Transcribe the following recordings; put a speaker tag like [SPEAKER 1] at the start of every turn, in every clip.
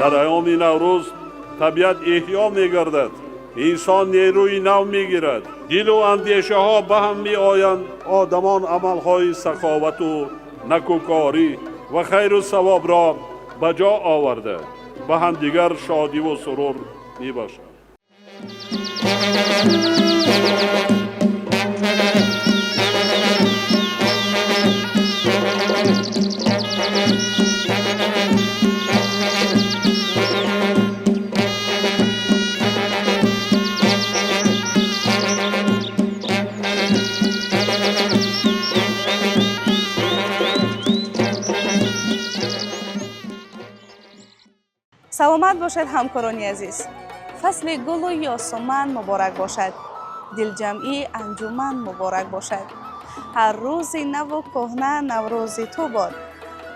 [SPEAKER 1] дар айёми наврӯз табиат эҳё мегардад, инсон нерӯи нав мегирад, дилу андешаҳо ба ҳам меоянд, одамон амалҳои саховату накӯкорӣ ва хайру савобро ба ҷо оварда ба ҳамдигар шодиву сурур мебахшанд.
[SPEAKER 2] саломат бошед ҳамкорони азиз. фасли гулу ёсуман муборак бошад. дилҷамъи анҷуман муборак бошад. ҳар рӯзи наву кӯҳна наврӯзи ту бод.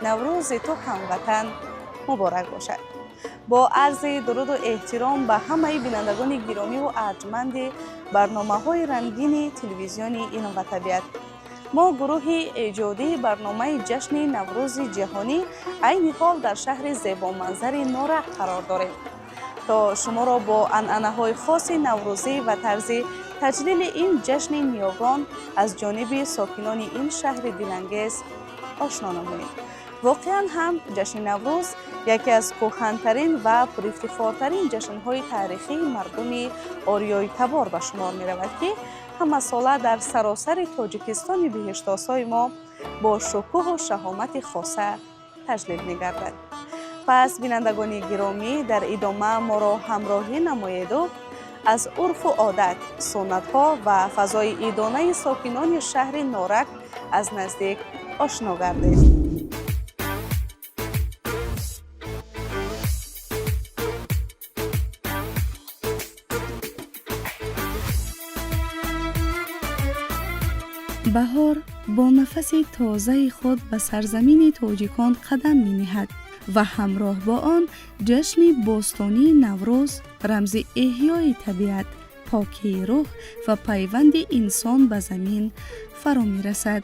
[SPEAKER 2] наврӯзи ту ҳамватан муборак бошад. бо арзи дуруду эҳтиром ба ҳамаи бинандагони гиромиву арҷманди барномаҳои рангини телевизиони Илм ва табиат, мо гурӯҳи эҷодии барномаи ҷашни наврӯзи ҷаҳонӣ айни ҳол дар шаҳри зебоманзари Норак қарор дорем, то шуморо бо анъанаҳои хоси наврӯзӣ ва тарзи таҷлили ин ҷашни ниёгон аз ҷониби сокинони ин шаҳри дилангез ошно намоем. воқеан ҳам ҷашни наврӯз яке аз кӯҳантарин ва пурифтихортарин ҷашнҳои таърихии мардуми ориёи табор ба шумор меравад, ки ҳамасола дар саросари тоҷикистони биҳиштосои мо бо шукӯҳу шаҳомати хоса таҷлил мегардад. пас бинандагони гиромӣ, дар идома моро ҳамроҳӣ намоеду аз урфу одат, суннатҳо ва фазои идонаи сокинони шаҳри Норак аз наздик ошно гардед. баҳор бо нафаси тозаи худ ба сарзамини тоҷикон қадам мениҳад ва ҳамроҳ бо он ҷашни бостонии Наврӯз рамзи эҳёи табиат, покии рӯҳ ва пайванди инсон ба замин фаро мерасад.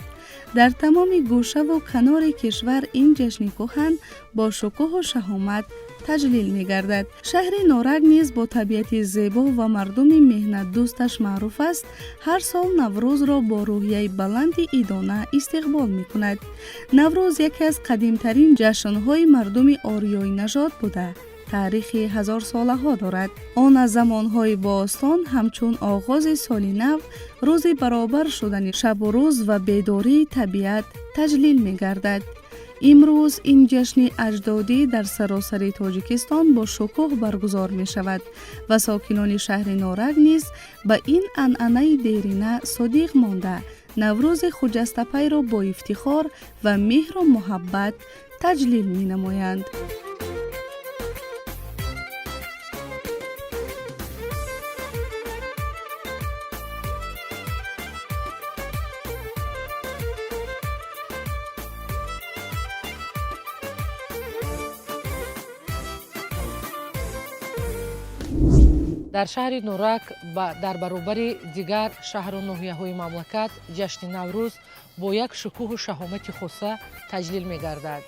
[SPEAKER 2] дар тамоми гӯшаву канори кишвар ин ҷашни кӯҳан бо шукӯҳу шаҳомат таҷлил мегардад. шаҳри Норак низ бо табиати зебо ва мардуми меҳнатдӯсташ маъруф аст. ҳар сол Наврӯзро бо рӯҳияи баланди идона истиқбол мекунад. Наврӯз яке аз қадимтарин ҷашнҳои мардуми ориёи нажод буда таърихи ҳазорсолаҳо дорад. он аз замонҳои бостон ҳамчун оғози соли нав, рӯзи баробар шудани шабу рӯз ва бедории табиат таҷлил мегардад. имрӯз ин ҷашни аҷдодӣ дар саросари Тоҷикистон бо шукӯҳ баргузор мешавад ва сокинони шаҳри Норак низ ба ин анъанаи дерина содиқ монда, Наврӯзи хуҷастапайро бо ифтихор ва меҳру муҳаббат таҷлил менамоянд.
[SPEAKER 3] дар шаҳри Норак дар баробари дигар шаҳру ноҳияҳои мамлакат ҷашни Наврӯз бо як шукӯҳу шаҳомати хоса таҷлил мегардад.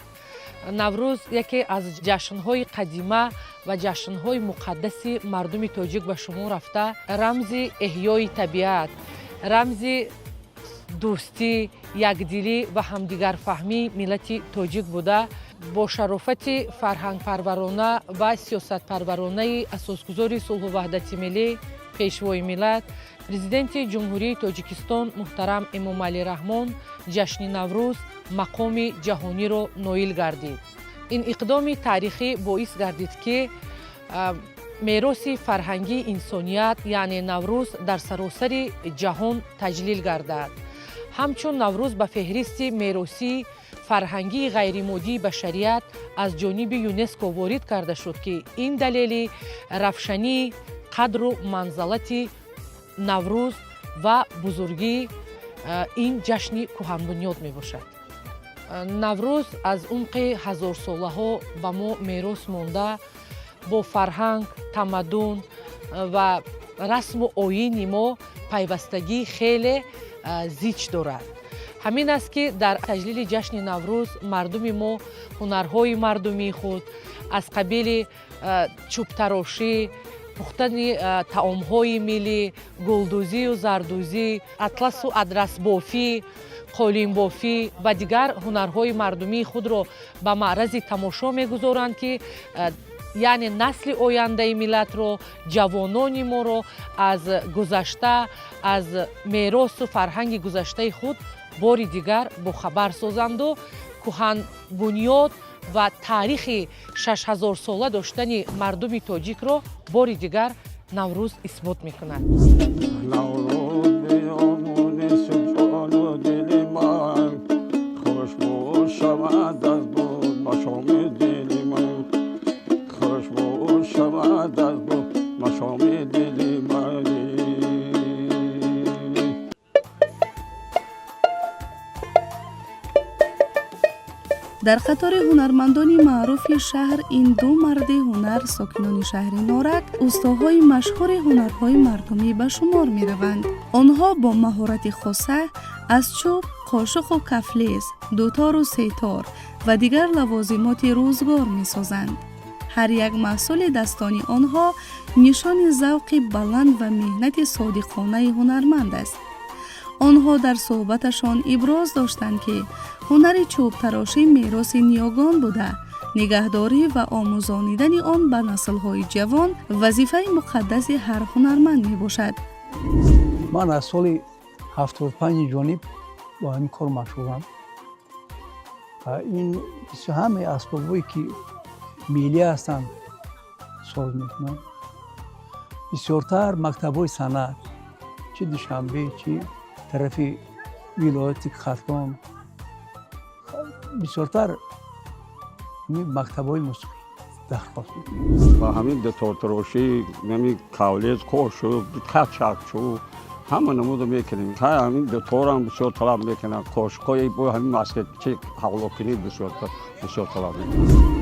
[SPEAKER 3] Наврӯз яке аз ҷашнҳои қадима ва ҷашнҳои муқаддаси мардуми тоҷик ба шумор рафта, рамзи эҳёи табиат, рамзи дӯстӣ, якдилӣ ва ҳамдигарфаҳмии миллати тоҷик буда, бо шарофати фарҳангпарварона ва сиёсатпарваронаи асосгузори сулҳу ваҳдати миллӣ, пешвои миллат, президенти ҷумҳурии Тоҷикистон муҳтарам Эмомалӣ Раҳмон ҷашни Наврӯз мақоми ҷаҳониро ноил гардид. ин иқдоми таърихӣ боис гардид, ки мероси фарҳангии инсоният, яъне Наврӯз дар саросари ҷаҳон таҷлил гардад. ҳамчун Наврӯз ба феҳристи меросии фарҳангии ғайримоддии башарият аз ҷониби ЮНЕСКО ворид карда шуд, ки ин далели равшании қадру манзалати Наврӯз ва бузургии ин ҷашни кӯҳанбунёд мебошад. Наврӯз аз умқи ҳазорсолаҳо ба мо мерос монда, бо фарҳанг, тамаддун ва расму оини мо пайвастагии хеле зич дорад. ҳамин аст ки дар таҷлили ҷашни наврӯз мардуми мо ҳунарҳои мардумии худ аз қабили чӯбтарошӣ, пухтани таомҳои миллӣ, гулдӯзию зардӯзӣ, атласу адрасбофӣ, қолинбофӣ ва дигар ҳунарҳои мардумии худро ба маърази тамошо мегузоранд ки яъне насли ояндаи миллатро, ҷавонони моро аз гузашта, аз меросу фарҳанги гузаштаи худ бори дигар бохабар созанду кӯҳанбунёд ва таърихи 6000сола доштани мардуми тоҷикро бори дигар наврӯз исбот мекунад.
[SPEAKER 2] дар қатори ҳунармандони маъруфи шаҳр ин ду марди ҳунар сокинони шаҳри Норак устоҳои машҳури ҳунарҳои мардумӣ ба шумор мераванд. онҳо бо маҳорати хоса аз чӯб, қошуқу кафлез, дутору сетор ва дигар лавозимоти рӯзгор месозанд. ҳар як маҳсулидастони онҳо нишони завқи баланд ва меҳнати содиқонаи ҳунарманд аст. онҳо дар суҳбаташон иброз доштанд ки ҳунари чӯбтарошӣ мероси ниёгон буда, нигаҳдорӣ ва омӯзонидани он ба наслҳои ҷавон вазифаи муқаддаси ҳар ҳунарманд мебошад.
[SPEAKER 4] ман аз соли 75 ҷониб бо ҳамин кор машғулам. ин ҳамаи асбобҳое ки миллӣ ҳастанд соз мекунам. бисёртар мактабҳои санъат, чӣ душанбе, чӣ тарафи вилояти Қатгон, бисёртар мактабҳои мусиқӣ дархост мекунам.
[SPEAKER 5] با همین دتورتروشی همین کاولز کوشو کچاکچو همه نمود میکنیم. همین دتور هم بسیار طلب میکنن. کوشکای با همین ماسکت چی حوالاکنی بسیار طلب میکنن.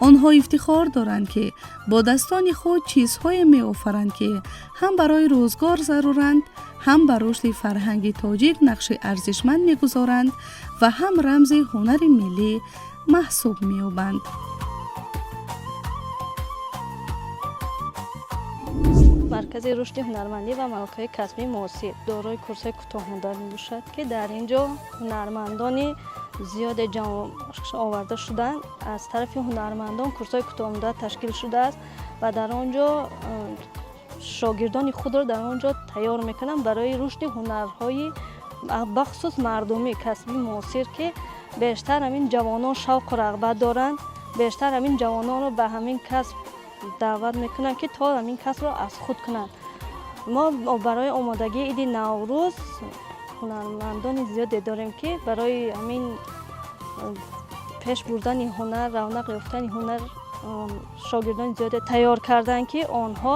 [SPEAKER 2] онҳо ифтихор доранд ки бо daстони худ чизҳое меофаранд ки ҳам барои рӯзгор заруранд, ҳам ба рушди фарҳанги тоҷик нақши арзишманд мегузоранд ва ҳам рамзи ҳунари миллӣ маҳсуб меёбанд.
[SPEAKER 6] маркази рушди ҳунармандӣ ва малакаи касбии муосир дорои курсҳои кӯтоҳмуддат мебошад ки дар ин ҷо ҳунармандони зиёде ҷамъ оварда шуданд. аз тарафи ҳунармандон курсҳои кӯтоҳмуддат ташкил шудааст ва дар он ҷо шогирдони худро дар он ҷо тайёр мекунанд барои рушди ҳунарҳои бахусус мардумӣ касби муосир ки бештар ҳамин ҷавонон шавқу рағбат доранд, бештар ҳамин ҷавононро ба ҳамин касб даъват мекунанд ки то ҳамин касбро аз худ кунанд. мо барои омодагии иди наврӯз ҳунармандони зиёде дорем ки барои ҳамин пеш бурдани ҳунар, равнақ ёфтани ҳунар шогирдони зиёде тайёр карданд ки онҳо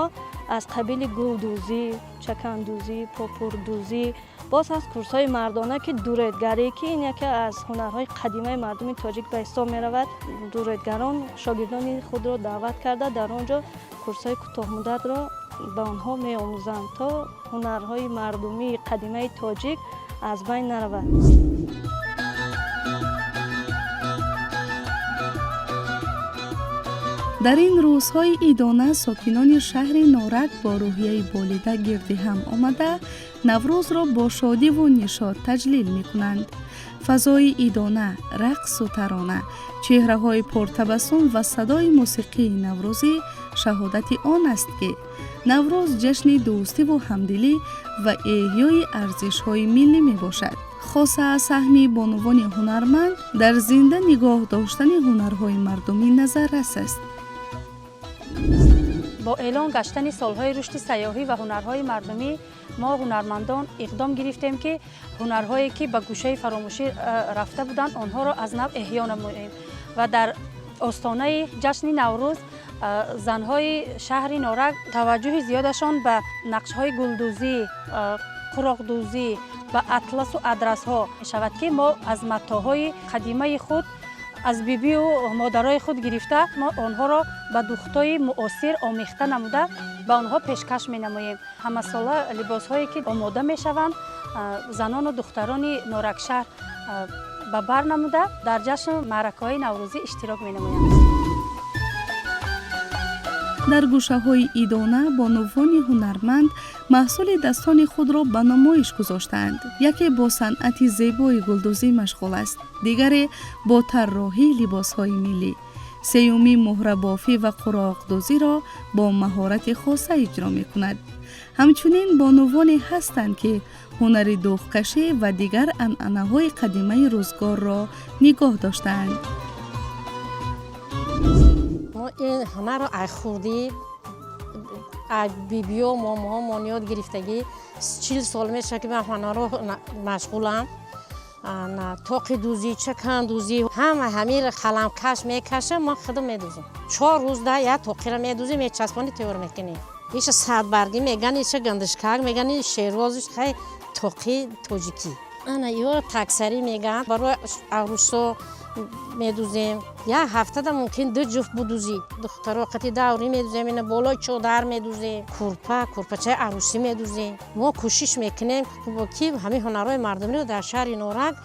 [SPEAKER 6] аз қабили гулдӯзӣ, чакандӯзӣ, попурдӯзӣ, боз аз курсҳои мардона ки дуретгарӣ ки ин яке аз ҳунарҳои қадимаи мардуми тоҷик ба ҳисоб меравад. дуретгарон шогирдони худро даъват карда дар он ҷо курсҳои кӯтоҳмуддатро ба онҳо меомӯзанд то ҳунарҳои мардумии қадимаи тоҷик аз байн наравад.
[SPEAKER 2] дар ин рӯзҳои идона сокинони шаҳри Норак бо рӯҳияи болида гирди ҳам омада наврӯзро бо шодиву нишод таҷлил мекунанд. фазои идона, рақсу тарона, чеҳраҳои пуртабассум ва садои мусиқии наврӯзӣ шаҳодати он аст ки наврӯз ҷашни дӯстиву ҳамдилӣ ва эҳёи арзишҳои миллӣ мебошад. хоса аз саҳми бонувони ҳунарманд дар зинда нигоҳ доштани ҳунарҳои мардумӣ назаррас аст.
[SPEAKER 7] бо эълон гаштани солҳои рушди сайёҳӣ ва ҳунарҳои мардумӣ мо ҳунармандон иқдом гирифтем ки ҳунарҳое ки ба гӯшаи фаромӯшӣ рафта буданд онҳоро аз нав эҳё намоем ва дар остонаи ҷашни наврӯз занҳои шаҳри Норак таваҷҷӯҳи зиёдашон ба нақшҳои гулдӯзӣ, қуроқдӯзӣ ва атласу адрасҳо мешавад ки мо аз матоъҳои қадимаи худ аз бибию модарои худ гирифта мо онҳоро ба духтои муосир омехта намуда ба онҳо пешкаш менамоем. ҳамасола либосҳое ки омода мешаванд занону духтарони норакшаҳр ба бар намуда дар ҷашн маъракаҳои наврӯзӣ иштирок менамоянд.
[SPEAKER 2] дар гӯшаҳои идона бонувони ҳунарманд маҳсули дастони худро ба намоиш гузоштаанд. яке бо санъати зебои гулдӯзӣ машғул аст, дигаре бо тарроҳии либосҳои миллӣ, сеюми муҳрабофӣ ва қуроқдӯзиро бо маҳорати хоса иҷро мекунад. ҳамчунин бонувоне ҳастанд ки ҳунари дӯғкашӣ ва дигар анъанаҳои қадимаи рӯзгорро нигоҳ доштаанд.
[SPEAKER 8] мо ин ҳунарро аз хурдӣ аз бибиё момоҳо монёд гирифтагӣ 40 сол мешавад ки ман ҳунарро машғулам. тоқи дӯзӣ, чакан дӯзӣ, ҳамин қаламкаш мекаша, мо худам медӯзам. 4 рӯз да як тоқиро медӯзӣ, мечаспони тайёр мекунӣ. иша садбаргӣ меган, иша гандишкак меган, шервозиш хай тоқи тоҷикӣ. ана ё таксарӣ меган, барои арӯсо медӯзем. як ҳафтада мумкин 2 ҷуфт будӯзӣ. духтаро қати даврӣ медӯзем, ина болои чодар медӯзем, курпачаи арӯсӣ медӯзем. мо кӯшиш мекунем ки ҳамин ҳунарҳои мардумиро дар шаҳри Норак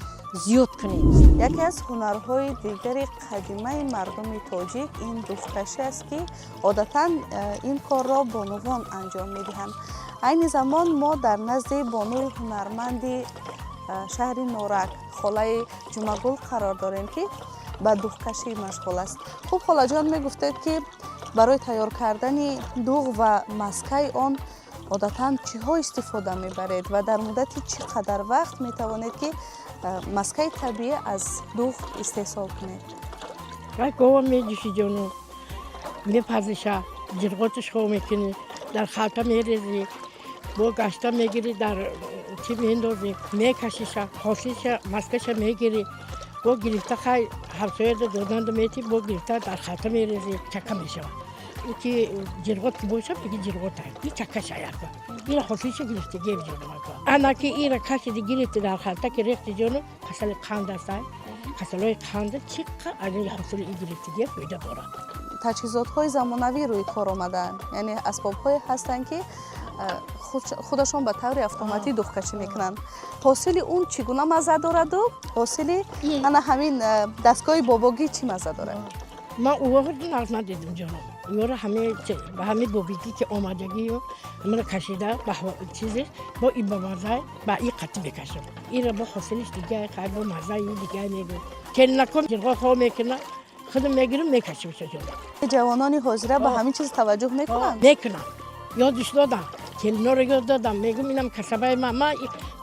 [SPEAKER 8] зиёд кунем.
[SPEAKER 2] яке аз ҳунарҳои дигари қадимаи мардуми тоҷик ин дӯғкашӣ аст ки одатан ин корро бонувон анҷом медиҳанд. айни замон мо дар назди бонуи ҳунарманди шаҳри Норак холаи Ҷумагул қарор дорем ки ба дӯғкашӣ машғул аст. хуб холаҷон мегуфтед ки барои тайёр кардани дӯғ ва маскаи он одатан чиҳо истифода мебаред ва дар муддати чӣ қадар вақт метавонед ки маскаи табиӣ аз дӯғ истеҳсол кунед?
[SPEAKER 9] гова медӯши ҷону мепазиша ҷирғоташро мекунӣ, дар халта мерезӣ, бо гашта мегирӣ, дар чӣ мендозӣ, мекашиша, ҳосиша маскаша мегирӣ, бо гирифта хай ҳамсояда доданду метӣ, бо гирифта дар халта мерезӣ, чака мешавад. ки ҷирғот ки боша биги ҷирғота и чакаша яка ира ҳосиша гирифти гев ҷону ана ки ира кашиди гирифти дар халта ки рехти ҷону касали қанд астай касалои қанда чӣ ани ҳосили и гирифти гев пойда дорад.
[SPEAKER 2] таҷҳизотҳои замонавӣ рӯи кор омадаанд, яъне асбобҳое ҳастанд ки худашон ба таври автоматӣ дӯғкашӣ мекунанд. ҳосили он чӣ гуна мазза дораду ҳосили ана ҳамин дастгоҳи бобогӣ чӣ мазза дорад?
[SPEAKER 9] ман увоҳо надидим ҷонам. ёро ба ҳамин бобигӣ ки омадагиё ҳамаро кашида ба чизе бо и ба маззаи ба и қатӣ мекашам. ира бо ҳосилиш дигар хай бо маззаи дигар мегӯ. келинакон ҷирғоҳо мекуна худам мегирам мекашимша ҷонам.
[SPEAKER 2] ҷавонони ҳозира ба ҳамин чиз таваҷҷӯҳ мекунанд?
[SPEAKER 9] Мекунам. ёдиш додам. келиноро ёд додам. мегӯм инам касабаи ман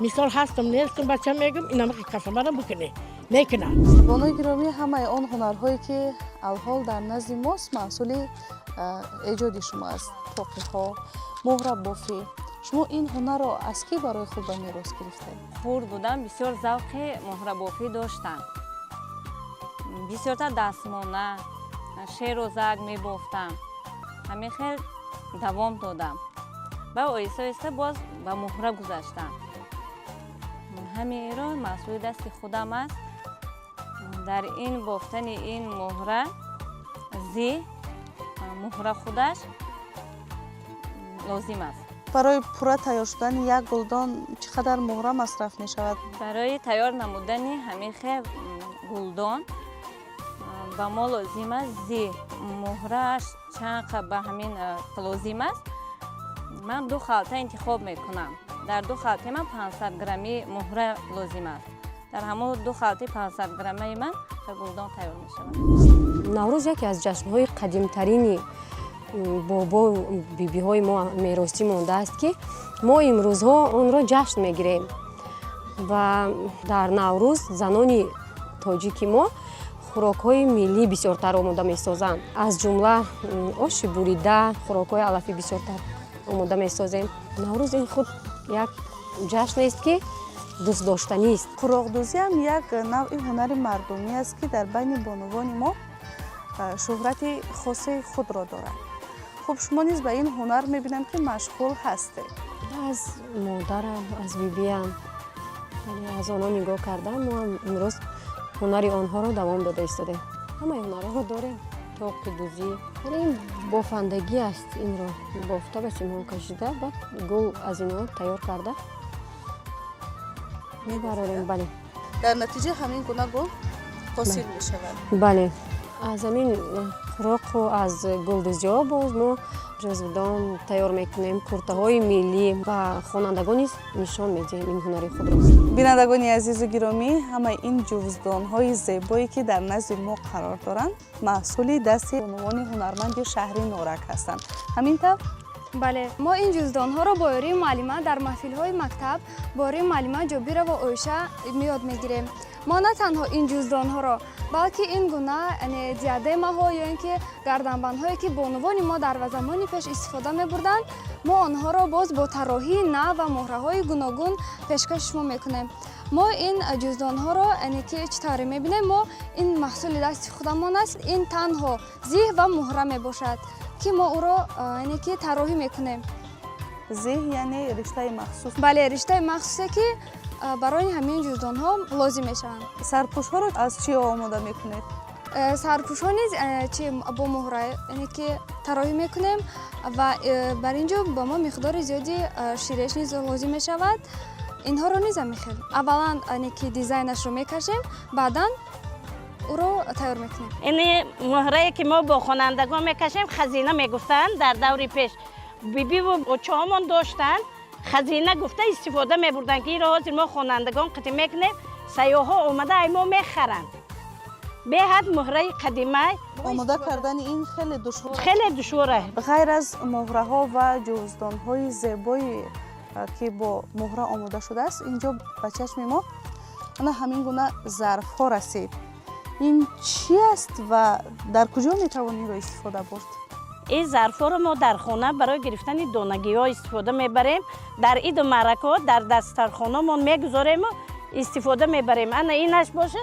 [SPEAKER 9] мисол ҳастам нестам бачам мегӯм инам касабаро бикунӣ. мекунам.
[SPEAKER 2] бонуи гиромӣ ҳамаи он ҳунарҳое ки алҳол дар назди мост маҳсули эҷоди шумо аст. тоқиҳо, муҳраббофӣ. шумо ин ҳунарро аз ки барои худ ба мерос гирифтед?
[SPEAKER 10] хурд будам бисёр завқи муҳраббофӣ доштам. бисёртар дастмона, шеру заг мебофтам. ҳамин хел давом додам. ба оҳиста оҳиста боз ба муҳра гузаштам. ҳаминро масъули дасти худам аст. дар ин бофтани ин муҳра зи муҳра худаш лозим аст.
[SPEAKER 2] барои пурра тайёр шудани як гулдон чӣ қадар муҳра масраф мешавад?
[SPEAKER 10] барои тайёр намудани ҳамин хел гулдон ба мо лозим аст зи муҳрааш чанд қа ба ҳамин лозим аст. ман 2 халта интихоб мекунам. дар 2 халтаи ман 500 грамми муҳра лозим аст. дар ҳамон 2 халтаи 500 граммаи ман гулдон тайёр мешавад.
[SPEAKER 8] наврӯз яке аз ҷашнҳои қадимтарини бобо бибиҳои мо меросӣ мондааст ки мо имрӯзҳо онро ҷашн мегирем. ва дар наврӯз занони тоҷики мо хӯрокҳои миллӣ бисёртар омода месозанд. аз ҷумла оши бурида, хӯрокҳои алафӣ бисёртар омода месозем. наврӯз ин худ як ҷашнест ки дӯстдоштанист.
[SPEAKER 2] қуроқдӯзӣ ҳам як навъи ҳунари мардумӣ аст ки дар байни бонувони мо шӯҳрати хоси худро дорад. хуб шумо низ ба ин ҳунар мебинам ки машғул ҳастед.
[SPEAKER 8] аз модарам аз бибиам аз онҳо нигоҳ кардам мо ҳам имрӯз ҳунари онҳоро давом дода истодем. ҳамаи ҳунарҳоро дорем. тоқи дӯзӣ ин бофандагӣ аст. инро бофта ба симон кашида баъд гул аз инҳо тайёр карда میبراریم. بله
[SPEAKER 2] در نتیجه همین گونه گل حاصل می شود.
[SPEAKER 8] بله. از همین خوراک و از گلدوزی ها باز ما جزودان تیار میکنیم، کرته های ملی و خوانندگان نیز نشان میدیم این هنری خود را.
[SPEAKER 2] بینندگان عزیز و گرامی، همه این جوزدان های زیبایی که در نزد ما قرار دارند محصول دست بانوان هنرمند شهر نورک هستند. همینطور
[SPEAKER 11] بله، ما این جزدان ها را با یاری معلمه در محفل های مکتب با یاری معلمه جابیره و اویشه یاد میگیریم. ما نه تنها این جزدان ها را بلکه این گونه دیادم ها یا اینکه گردنبند هایی که بانوان ما در زمان پیش استفاده می بردند ما آنها را باز با طراحی نو و مهره های گوناگون پیشکش میکنیم. ما این جزدان ها را که چطوری میبینیم، ما این محصول دست خودمان است. این تنها زیه و مهره می باشد که ما او را که طراحی میکنیم.
[SPEAKER 2] زیه یعنی رشته مخصوص؟
[SPEAKER 11] بله، رشته مخصوصی که برای همین جزدان ها لازم میشن.
[SPEAKER 2] سرپوش ها را از چی آماده میکنید؟
[SPEAKER 11] سرپوش ها نیز با مهره که طراحی میکنیم و بر اینجا با ما مقدار زیادی شیرش نیز لازم میشود. اینها رو نیز میخوام اولا که دیزاینش رو میکشیم، بعدا او رو تیار میکنیم.
[SPEAKER 12] این مهره که ما با خوانندگان میکشیم خزینه میگفتن در دور پیش. بیبی و بچه‌هامون داشتن خزینه گفته استفاده میبردن که این را حاضر ما خوانندگان قطع میکنیم، سیاها اومده ای ما میخرند. به حد مهره قدیمه
[SPEAKER 2] آماده کردن این خیلی دشوار،
[SPEAKER 12] خیلی دشواره.
[SPEAKER 2] غیر از مهره ها و جزدان های زیبایی که با مهره آماده شده است، اینجا به چشم ما همین گونه ظرف ها رسید. این چی است و در کجا میتوانی را استفاده برد؟
[SPEAKER 12] این ظرف ها رو ما در خانه برای گرفتن دانگی ها استفاده میبریم. در عید و مرکات در دسترخانه ما میگذاریم و استفاده میبریم. انا اینش باشه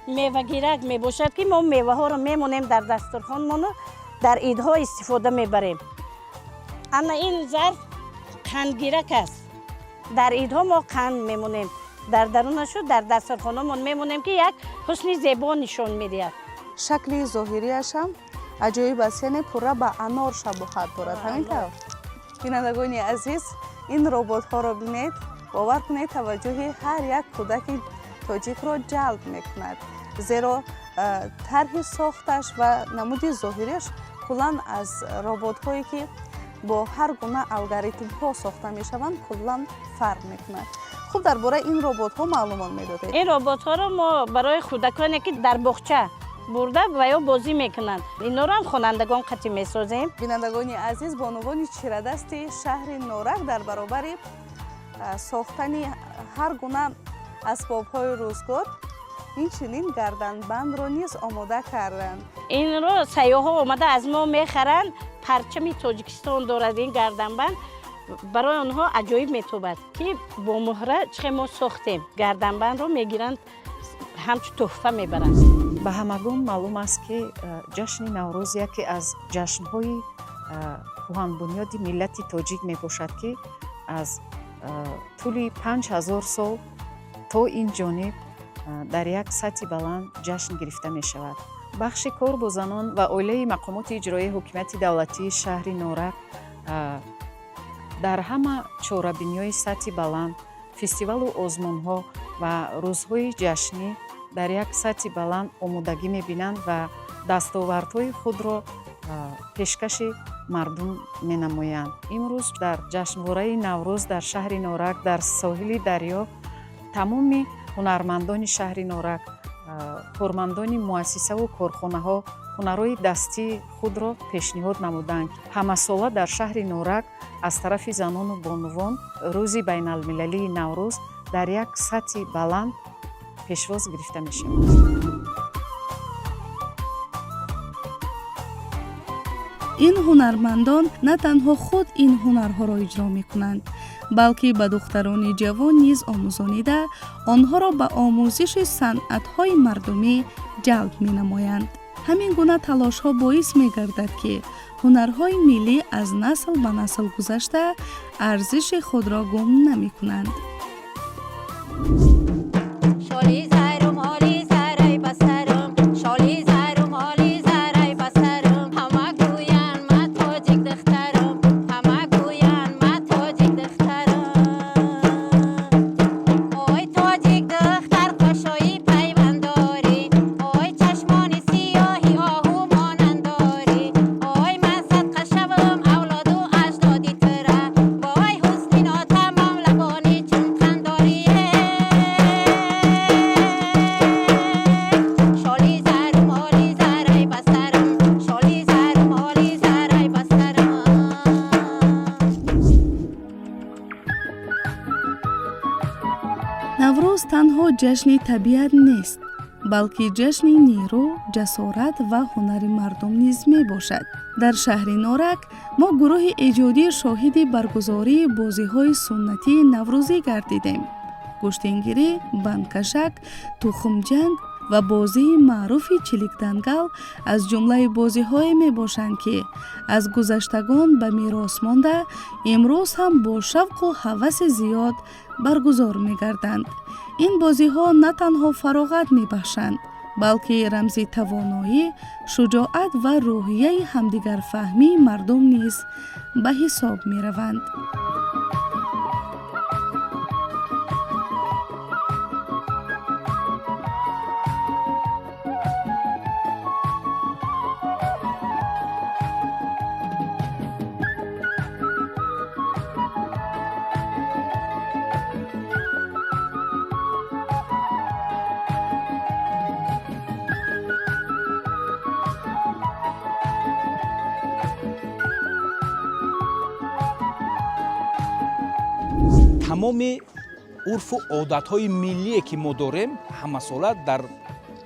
[SPEAKER 12] میوه گیرک میباشد که ما میوه ها رو میمونیم در دسترخوان ما در عیدها استفاده میبریم. انا این ظرف قند گیرک است. در عیدها ما قند میمونیم در درونش در دسترخانه ما میمونیم که یک حسن زیبا نشان میدهد.
[SPEAKER 2] شکل ظاهریش هم عجایب است، یعنی پورا به انار شباهت دارد. همینطور بینندگان عزیز، این ربات ها را بینید، باور کنید توجه هر یک کودک تاجیک را جلب میکند، زیرا طرح ساختش و نمود ظاهریش کلا از ربات هایی که با هر گونه الگوریتم ها ساخته میشوند کلا فرق میکند. خوب درباره این ربات ها معلومات میدادید؟
[SPEAKER 12] این ربات ها رو ما برای کودکانی که در باغچه برده و یا بازی میکنند اینا رو هم خوانندگان قطعی میسازیم.
[SPEAKER 2] بینندگان عزیز، بانوان چیردست شهر نورک در برابر ساختن هر گونه اسباب های روزگار این چنین گردنبند رو نیز آماده کردند.
[SPEAKER 12] این رو سیاح ها آمده از ما میخرند. پرچم تاجیکستان دارد این گردنبند، برای آنها عجایب میتوبد که با مهره چه ما ساختیم. گردنبند رو میگیرند همچون تحفه میبرند.
[SPEAKER 13] به همگان معلوم است که جشن نوروز یکی از جشن‌های کهن بنیاد ملت تاجیک میباشد که از طول 5000 سال تا این جانب در یک سطح بلند جشن گرفته می شود. بخش کار با زنان و عائله مقامات اجرایی حکومت دولتی شهر نورک در همه چهاربینی‌های سطح بلند، فستیوال و آزمون‌ها و روزهای جشنی در یک سطح بلند آمادگی می‌بینند و دستاوردهای خود را پیشکش مردم می‌نمایند. امروز در جشنواره نوروز در شهر نورک در ساحل دریا تمام هنرمندان شهر نورک، کارمندان مؤسسه و کارخانه‌ها هنرهای دستی خود را پیشنهاد نمودند. همه ساله در شهر نورک از طرف زنان و بانوان روز بین المللی نوروز در یک سطح بلند پیشواز گرفته می شود.
[SPEAKER 2] این هنرمندان نه تنها خود این هنرها را اجرا می کنند، بلکه به دختران جوان نیز آموزانیده آنها را به آموزش صنعت‌های مردمی جلب می نمایند. همین گونه تلاش ها باعث می گردد که هنرهای ملی از نسل به نسل گذشته ارزش خود را گم نمی کنند.
[SPEAKER 14] تاجیک
[SPEAKER 2] ҷашни табиат нест, балки ҷашни нерӯ, ҷасорат ва ҳунари мардум низ мебошад. дар шаҳри Норак мо гурӯҳи эҷодӣ шоҳиди баргузории бозиҳои суннатии наврӯзӣ гардидем. гӯштингирӣ, бандкашак, тухмҷанг ва бозии маъруфи чиликдангал аз ҷумлаи бозиҳое мебошанд, ки аз гузаштагон ба мерос монда имрӯз ҳам бо шавқу ҳаваси зиёд баргузор мегарданд. ин бозиҳо на танҳо фароғат мебахшанд, балки рамзи тавоноӣ, шуҷоат ва рӯҳияи ҳамдигарфаҳмии мардум низ ба ҳисоб мераванд.
[SPEAKER 14] тамоми урфу одатҳои миллие ки мо дорем ҳамасола дар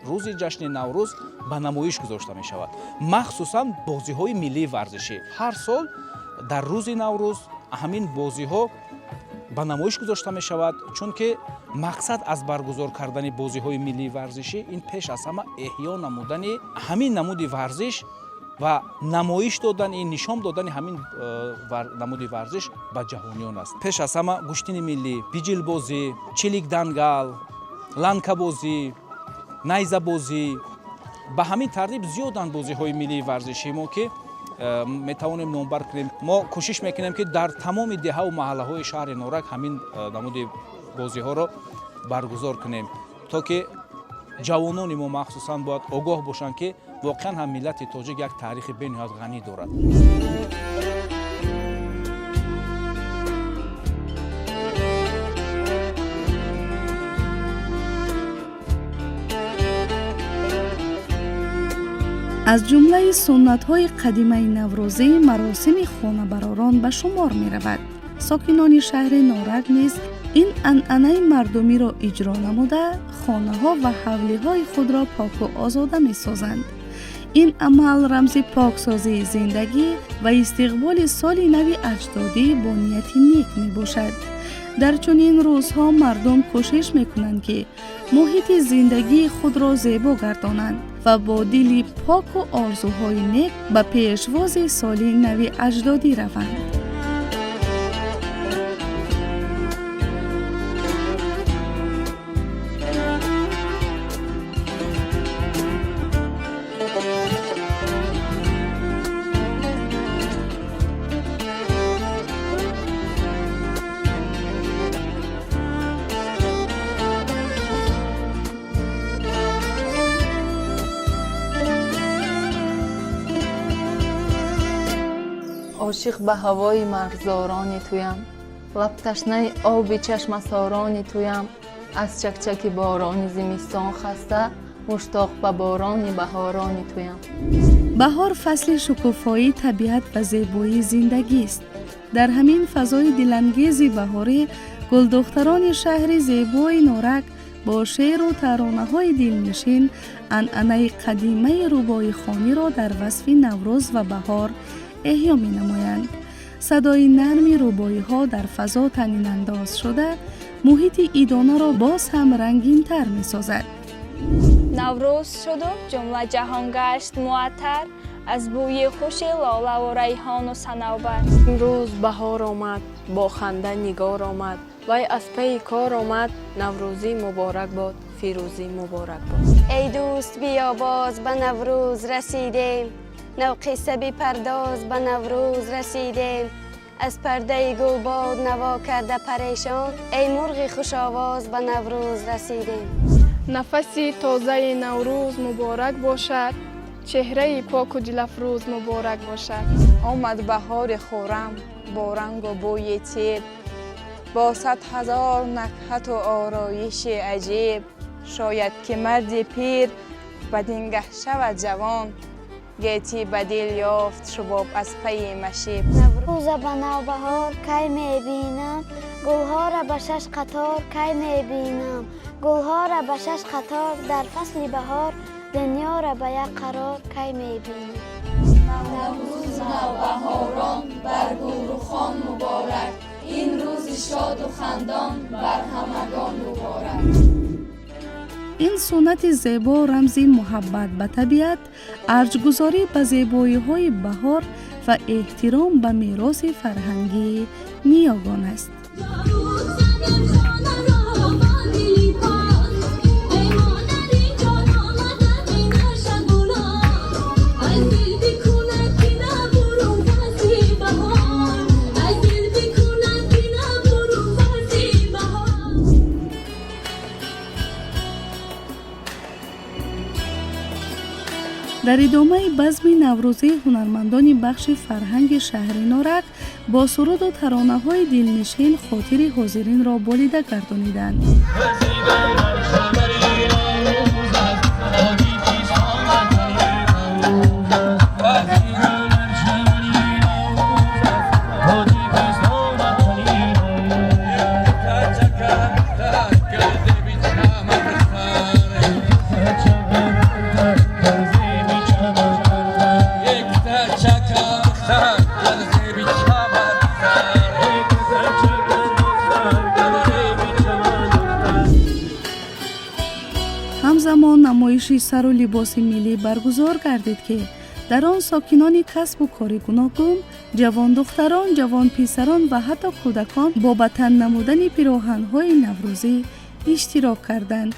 [SPEAKER 14] рӯзи ҷашни Наврӯз ба намоиш гузошта мешавад. махсусан бозиҳои миллии варзишӣ. ҳар сол дар рӯзи Наврӯз ҳамин бозиҳо ба намоиш гузошта мешавад, чунки мақсад аз баргузор кардани бозиҳои миллии варзишӣ ин пеш аз ҳама эҳё намудани ҳамин намуди варзиш ва намоиш додани, нишон додани ҳамин намуди варзиш ба ҷаҳониён аст. Пеш аз ҳама гӯштини миллӣ, биҷилбозӣ, чиликдангал, ланкабозӣ, найзабозӣ, ба ҳамин тартиб зиёданд бозиҳои миллии варзиши мо, ки метавонем номбар кунем. мо кӯшиш мекунем, ки дар тамоми деҳаву маҳаллаҳои шаҳри Норак ҳамин намуди бозиҳоро баргузор кунем, то ки ҷавонони мо махсусан бояд огоҳ бошанд, ки воқеан ҳам миллати тоҷик як таърихи бениҳоят ғанӣ дорад.
[SPEAKER 2] аз ҷумлаи суннатҳои қадимаи наврӯзӣ маросими хонабаророн ба шумор меравад. сокинони шаҳри Норак низ ин анъанаи мардумиро иҷро намуда, хонаҳо ва ҳавлиҳои худро поку озода месозанд. ин амал рамзи поксозии зиндагӣ ва истиқболи соли нави аҷдодӣ бо нияти нек мебошад. дар чунин рӯзҳо мардум кӯшиш мекунанд, ки муҳити зиндагии худро зебо гардонанд ва бо дили поку орзуҳои нек ба пешвози соли нави аҷдодӣ раванд.
[SPEAKER 15] عاشق به هوای مرغزاران تویم، لب تشنه آب چشمساران تویم. از چکچک باران زمستان خسته، مشتاق به باران بهاران تویم.
[SPEAKER 2] بهار فصل شکوفایی طبیعت و زیبایی زندگی است. در همین فضای دلانگیز بهاری، گلدختران شهر زیبای نورک با شعر و ترانه‌های دلنشین عنعنه قدیمه رباعی خوانی را در وصف نوروز و بهار احیا می‌نمایند. صدای نرم رباعی‌ها در فضا طنین انداز شده، محیط ایدانه را باز هم رنگین‌تر می‌سازد.
[SPEAKER 11] نوروز شد و جمله جهان گشت معطر، از بوی خوش لاله و ریحان و صنوبر.
[SPEAKER 16] امروز بهار آمد، با خنده نگار آمد، وای از پی کار آمد. نوروزی مبارک باد، فیروزی مبارک باد.
[SPEAKER 17] ای دوست بیا باز به نوروز رسیدیم، نو قصه بی پرداز به نوروز رسیدیم. از پرده گل باد نوا کرده پریشان، ای مرغ خوش آواز به نوروز رسیدیم.
[SPEAKER 18] نفسی تازه نوروز مبارک باشد، چهره پاک و دلفروز مبارک باشد.
[SPEAKER 19] آمد بهار خورم با رنگ و بوی طیب، با 100,000 نکهت و آرایش عجیب. شاید که مرد پیر بدینگه شود جوان، گیتی به دل یافت شباب از پی مشیب.
[SPEAKER 20] نوروز به نوبهار کی میبینم،
[SPEAKER 17] گلها را به 6 قطار کی میبینم گلها را به 6 قطار در فصل بهار دنیا را به یک قرار کی میبینم
[SPEAKER 20] نوروز نوبهاران بر گل و خان مبارک این روز شاد و خندان بر همگان مبارک.
[SPEAKER 2] این سنت زیبا رمزی محبت به طبیعت، ارجگذاری به زیبایی‌های بهار و احترام به میراث فرهنگی نیاگان است. در ادامه بزم نوروزی هنرمندان بخش فرهنگ شهر نارک با سرود و ترانه‌های دلنشین خاطر حاضرین را بالیده گردانیدند. همزمان نمایشی سر و لباس ملی برگزار گردید که در آن ساکنان کسب و کار گوناگون، جوان دختران، جوان پسران و حتی کودکان با به تن نمودن پیراهن‌های نوروزی اشتراک کردند.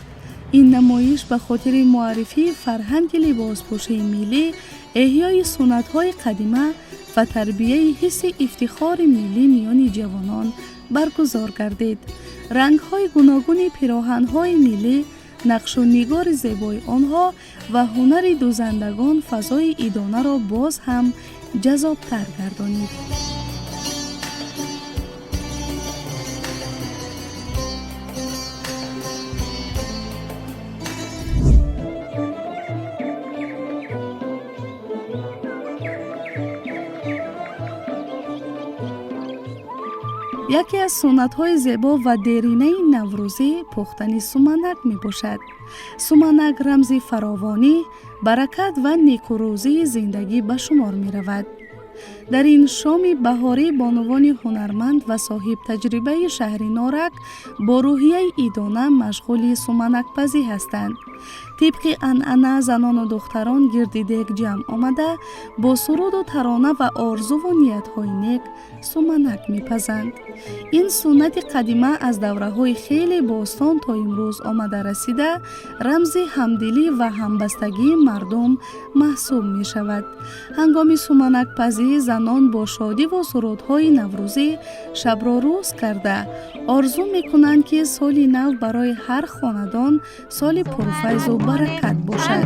[SPEAKER 2] این نمایش به خاطر معرفی فرهنگ لباسپوشی ملی، احیای سنت‌های قدیمه و تربیه حس افتخار ملی میان جوانان برگزار گردید. رنگ‌های گوناگون پیراهن‌های ملی، نقش و نگار زیبای آنها و هنر دوزندگان فضای ایدانه را باز هم جذاب‌تر گردانید. یکی از سنت‌های زیبا و دیرینه نوروزی پختن سومنک می باشد. سومنک رمز فراوانی، برکت و نیکوروزی زندگی به شمار می رود. در این شام بهاری بانوان هنرمند و صاحب تجربه شهر نارک با روحیه ایدانه مشغول سومنک پزی هستند. طبق عنعنه زنان و دختران گرد دیگ جمع آمده با سرود و ترانه و آرزو و نیت‌های نیک سومنک می‌پزند. این سنت قدیمه از دوره‌های خیلی باستان تا امروز آمده رسیده رمز همدلی و همبستگی مردم محسوب می‌شود. هنگام سومنک پزی زنان با شادی و سرودهای نوروزی شب را روز کرده آرزو می‌کنند که سال نو برای هر خاندان سال پرفیض و برکت باشد.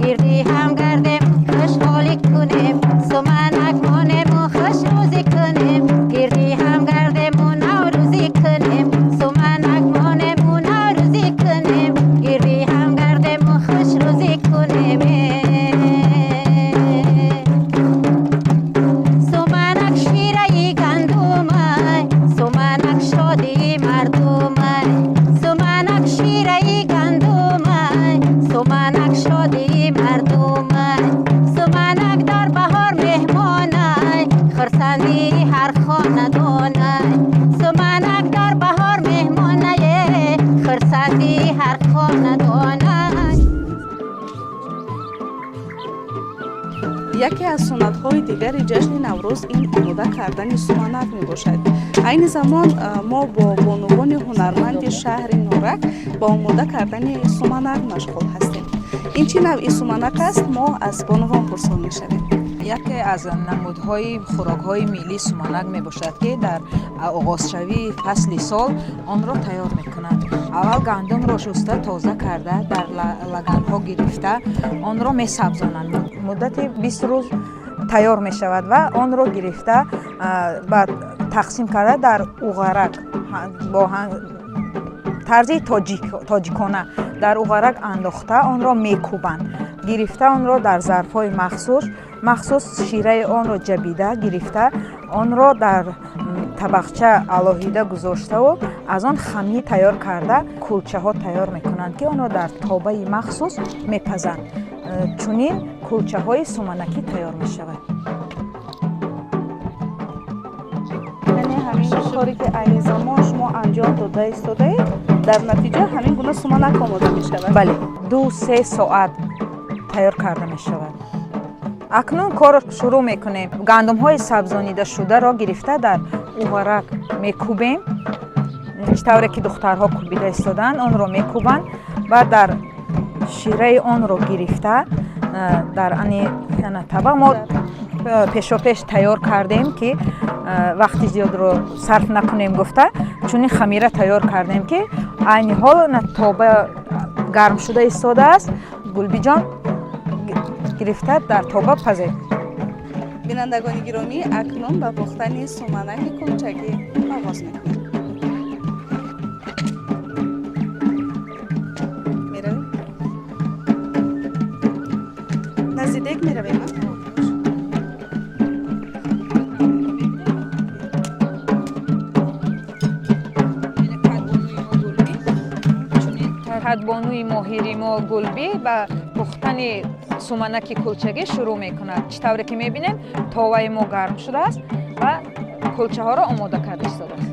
[SPEAKER 21] گردی هم گردیم خوشحالی کنیم سومنک مانیم و خوش روزی کنیم گردی هم گردیم و نوروزی کنیم سومنک مانیم و نوروزی کنیم گردی هم گردیم و خوش روزی کنیم سومنک شیره گندم سومنک شادی مردم سومنک شیره گندم سومنک شادی مردم سومنک در بهار مهمان خرسندی هر خاندان سومنک در بهار مهمان خرسندی هر خاندان.
[SPEAKER 2] یکی از سنت‌های دیگر جشن نوروز این آماده کردن سومنک می باشد. این زمان ما با بانوان هنرمند شهر نارک با آماده کردن سومنک مشغول هستیم. این چه نوعی سومنک است؟ ما از بانوان پرسان می شویم.
[SPEAKER 22] یکی از نمودهای خوراک‌های ملی سومنک می باشد که در آغازشوی فصل سال آن را تیار می کنند. اول گندم را شسته تازه کرده در لگن‌ها گرفته آن را می سبزانند. مدت 20 روز تیار می شود و آن را گرفته بعد تقسیم کرده در اوغرک با طرز تاجیکانه در اوغرک انداخته آن را می کوبند. گرفته آن را در ظرف‌های مخصوص شیره آن را جبیده گرفته آن را در табақча алоҳида гузоштаву аз он хамӣ тайёр карда кулчаҳо тайёр мекунанд, ки онро дар тобаи махсус мепазанд. Чунин кулчаҳои суманакӣ тайёр мешавад.
[SPEAKER 2] яъне ҳамин кори ки айни замон шумо анҷом дода истодаед, дар натиҷа ҳамин гуна суманак омода мешавад?
[SPEAKER 22] Бале, 2-3 соат тайёр карда мешавад. акнун корро шурӯъ мекунем. Гандумҳои сабзонидашударо гирифта дар уварак мекӯбем, чӣ тавре ки духтарҳо кӯбида истоданд, онро мекӯбанд. Баъд дар шираи онро гирифта дар ани табақ мо пешопеш тайёр кардем, ки вақти зиёдро сарф накунем гуфта, чунин хамира тайёр кардем, ки айни ҳол тоба гарм шуда истодааст. Гулбиҷон гирифта дар тоба пазед.
[SPEAKER 2] бинандагони гиромӣ, акнун ба пухтани суманаки кулчагӣ оғоз мекунем. меравем? назди дег меравем?
[SPEAKER 22] кадбонуи моҳири мо гулбӣ ба пухтани суманаки кулчагӣ шурӯъ мекунад. чӣ тавре ки мебинем, товаи мо гарм шудааст ва кулчаҳоро омода карда истодааст.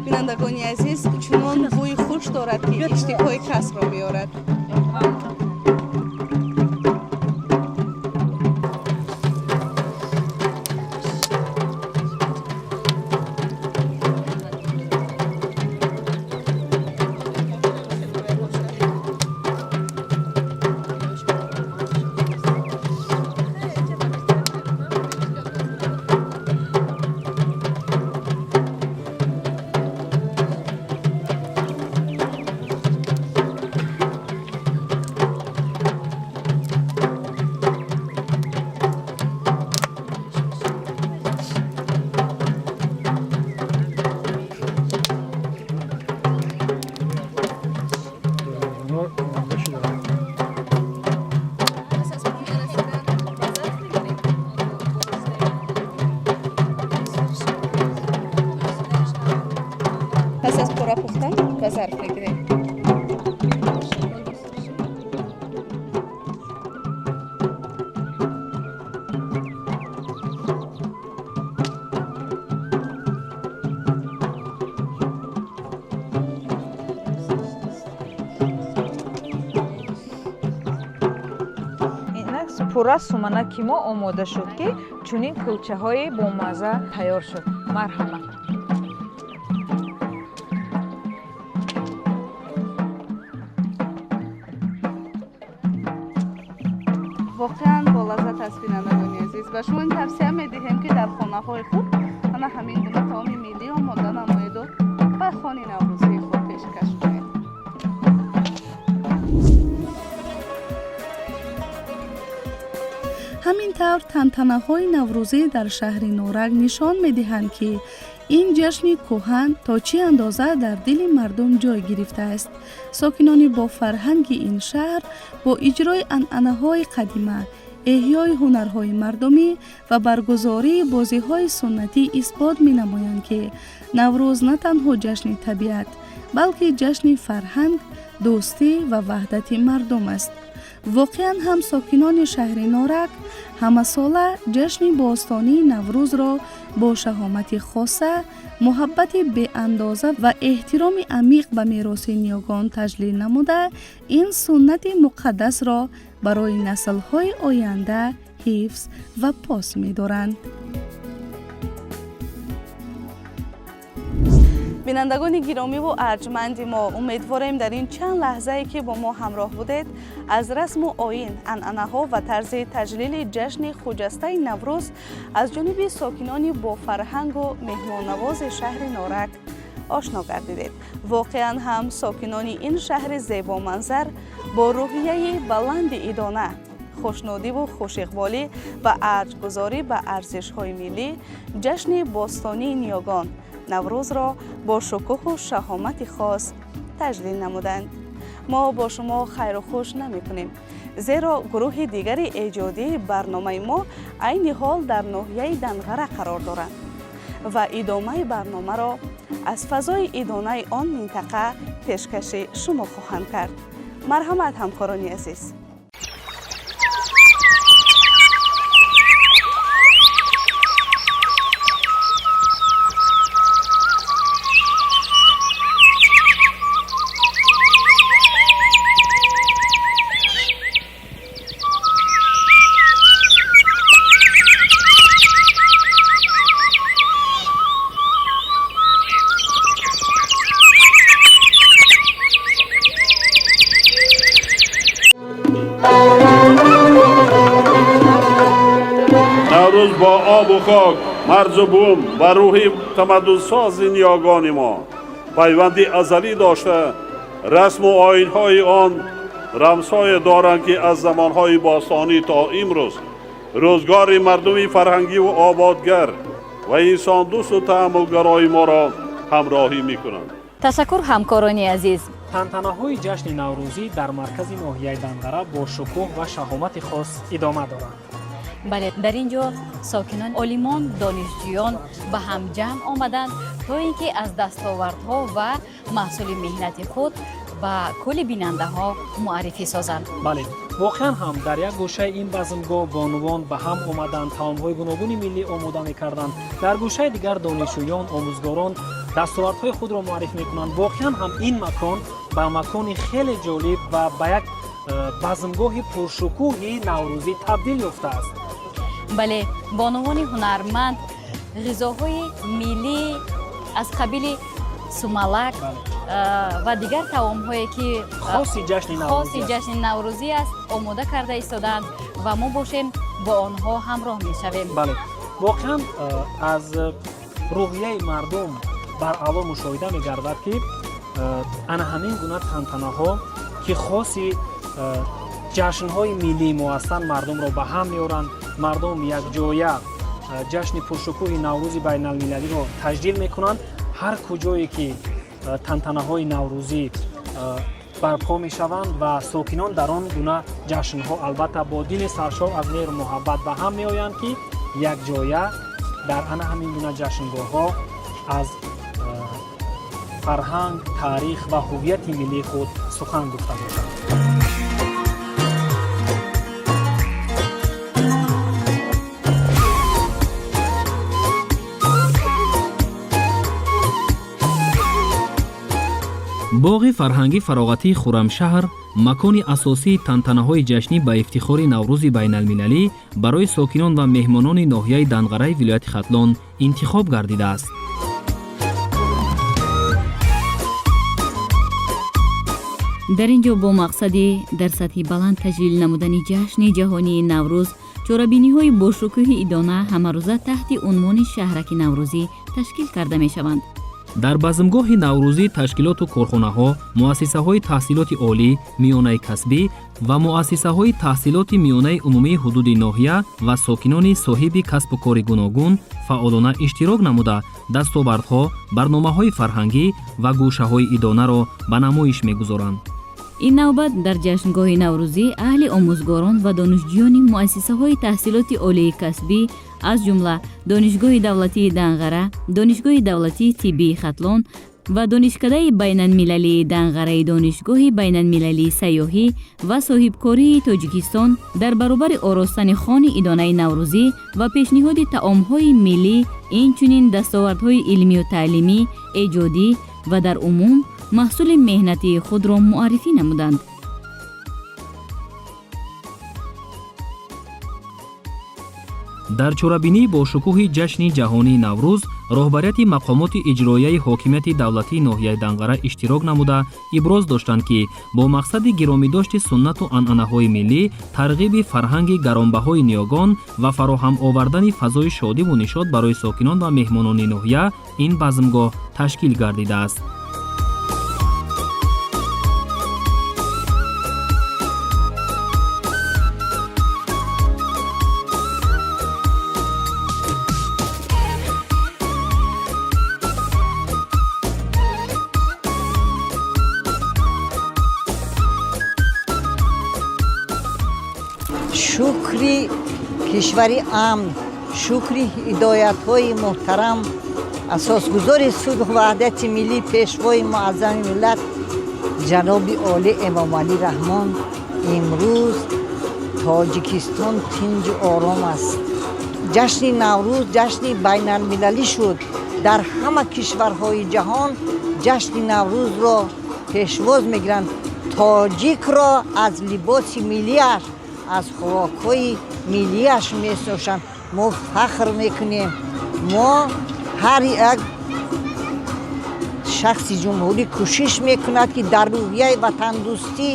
[SPEAKER 2] бинандагони азиз, чунон бӯи хуш дорад, ки иштиҳои касбро меорад. پس از پورا پختن به ظرف بگیریم.
[SPEAKER 22] пурра суманаки мо омода шуд, ки чунин кулчаҳои бомазза тайёр шуд. Марҳамат.
[SPEAKER 2] واقعا با لذت است بینندگان عزیز و شما این توصیه می‌دهیم که در خانه‌های خود انا همین گونه طعام ملی آماده نمایید و به خوان نوروزی خود پیشکش کنید. همینطور تنتنه‌های نوروزی در شهر نورک نشان می‌دهند که این جشن کهن تا چه اندازه در دل مردم جای گرفته است. ساکنان با فرهنگ این شهر با اجرای عنعنه‌های قدیمه، احیای هنرهای مردمی و برگزاری بازی‌های سنتی اثبات می‌نمایند که نوروز نه تنها جشن طبیعت بلکه جشن فرهنگ، دوستی و وحدت مردم است. واقعاً هم ساکنان شهر نورک همه ساله جشن باستانی نوروز را با شهامت خاصه، محبت بی اندازه و احترام عمیق به میراث نیاگان تجلیل نموده این سنت مقدس را برای نسل‌های آینده حفظ و پاس می‌دارند. بینندگان گرامی و ارجمند ما، امیدواریم در این چند لحظه‌ای که با ما همراه بودید از رسم و آیین، عنعنه‌ها و طرز تجلیل جشن خجسته نوروز از جانب ساکنان با فرهنگ و مهمان‌نواز شهر نورک آشنا گردیدید. واقعا هم ساکنان این شهر زیبا منظر با روحیه بلند ایدانه، خوشنودی و خوش-اقبالی و ارج‌گذاری به ارزش‌های ملی، جشن باستانی نیاگان نوروز را با شکوه و شهامت خاص تجلیل نمودند. ما با شما خیر و خوش نمی کنیم، زیرا گروه دیگر ایجادی برنامه ما عین حال در ناحیه دنغره قرار دارند و ادامه برنامه را از فضای ایدانه آن منطقه پیشکش شما خواهند کرد. مرحمت همکاران عزیز.
[SPEAKER 1] نوروز با آب و خاک، مرز و بوم و روحی تمدن‌ساز نیاگان ما پیوندی ازلی داشته، رسم و آیین‌های آن رمزهای دارند که از زمانهای باستانی تا امروز روزگار مردمی فرهنگی و آبادگر و انسان دوست و تأملگرای ما را همراهی می‌کنند.
[SPEAKER 3] تشکر همکارانی عزیز.
[SPEAKER 23] تنتنه‌های جشن نوروزی در مرکز ناحیه دنغره با شکوه و شهامت خاص ادامه دارند.
[SPEAKER 3] بله، در اینجا ساکنان، عالمان، دانشجویان به هم جمع آمدند تا اینکه از دستاوردها و محصول مهنت خود به کل بیننده ها معرفی سازند.
[SPEAKER 23] بله، واقعا هم در یک گوشه این بزمگاه بانوان به هم آمدند، طعام‌های گوناگون ملی آماده می‌کردند. در گوشه دیگر دانشجویان، آموزگاران دستاوردهای خود را معرفی می‌کنند. واقعا هم این مکان به مکانی خیلی جالب و به یک بزمگاه پرشکوه نوروزی تبدیل یافته است.
[SPEAKER 3] بله، بانوان هنرمند غذاهای ملی از قبیل سومالک و دیگر طعام‌هایی که
[SPEAKER 23] خاصی جشن
[SPEAKER 3] نوروزی است آماده کرده ایستادند و ما باشیم با آنها همراه می‌شویم.
[SPEAKER 23] بله، واقعا از روحیه مردم بر علا مشاهده می‌گردد که انا همین گونه تنتنه‌ها که خاصی جشن‌های ملی ما هستند مردم را به هم می‌آورند. مردم یک جایه جشن پرشکوه نوروز بین المللی را تجلیل می‌کنند. هر کجایی که تنتنه‌های نوروزی برپا می‌شوند و ساکنان در آن گونه جشن‌ها البته با دل سرشار از مهر و محبت به هم می‌آیند که یک جایه در انا همین گونه جشنگاه‌ها از فرهنگ، تاریخ و هویت ملی خود سخن گفته باشند.
[SPEAKER 24] باغ فرهنگی فراغتی خرمشهر مکانی اساسی تنتنه‌های جشنی به افتخار نوروز بین المللی برای ساکنان و مهمانان ناحیه دنغره ولایت ختلان انتخاب گردیده است.
[SPEAKER 3] در اینجا با مقصد در سطح بلند تجلیل نمودن جشن جهانی نوروز، چاره‌بینی‌های با شکوه ایدانه همه روزه تحت عنوان شهرک نوروزی تشکیل کرده می‌شوند.
[SPEAKER 24] در بزمگاه نوروزی تشکیلات و کارخانه‌ها، مؤسسه‌های تحصیلات عالی، میانه کسبی و مؤسسه‌های تحصیلات میانه عمومی حدود ناحیه و ساکنان صاحب کسب و کار گوناگون فعالانه اشتراک نموده دستاوردها، برنامه‌های فرهنگی و گوشه‌های ایدانه را به نمایش می‌گذارند.
[SPEAKER 3] این نوبت در جشنگاه نوروزی اهل آموزگاران و دانشجویان مؤسسه‌های تحصیلات عالی کسبی از جمله دانشگاه دولتی دنغره، دانشگاه دولتی طبی ختلان و دانشکده بین المللی دنغره، دانشگاه بین المللی سیاحی و صاحبکاری تاجیکستان در برابر آراستن خوان ایدانه نوروزی و پیشنهاد طعام‌های ملی، اینچنین دستاوردهای علمی و تعلیمی، ایجادی و در عموم محصول مهنتی خود را معرفی نمودند.
[SPEAKER 24] дар чорабинии бошукӯҳи ҷашни ҷаҳонии наврӯз роҳбарияти мақомоти иҷроияи ҳокимияти давлатии ноҳияи Данғара иштирок намуда иброз доштанд, ки бо мақсади гиромидошти суннату анъанаҳои миллӣ, тарғиби фарҳанги гаронбаҳои ниёгон ва фароҳам овардани фазои шодиву нишод барои сокинон ва меҳмонони ноҳия ин базмгоҳ ташкил гардидааст.
[SPEAKER 4] шукри кишвари амн, шукри ҳидоятҳои муҳтарам асосгузори сулҳу ваҳдати миллӣ, пешвои муаззами миллат ҷаноби Олӣ Эмомалӣ Раҳмон, имрӯз Тоҷикистон тинҷу ором аст. ҷашни Наврӯз ҷашни байналмилалӣ шуд. дар ҳама кишварҳои ҷаҳон ҷашни Наврӯзро пешвоз мегиранд. тоҷикро аз либоси миллияш, аз хӯрокҳои миллияш месошанд. мо фахр мекунем. мо ҳар як шахси ҷумҳурӣ кӯшиш мекунад, ки дар рӯҳияи ватандӯстӣ,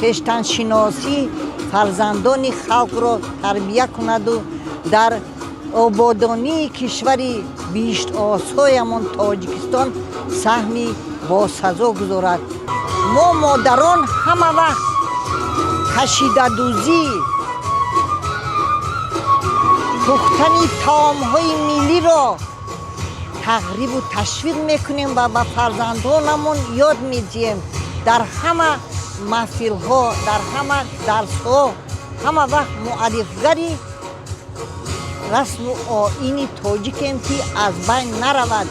[SPEAKER 4] хештаншиносӣ фарзандони халқро тарбия кунаду дар ободонии кишвари биштосҳоямон Тоҷикистон саҳми босазо гузорад. мо модарон ҳама вақт кашидадӯзӣ, пухтани таомҳои миллиро тағрибу ташвиқ мекунем ва ба фарзандонамон ёд медиҳем. дар ҳама маҳфилҳо, дар ҳама дарсҳо ҳама вақт муаррифгари расму оини тоҷикем, ки аз байн наравад.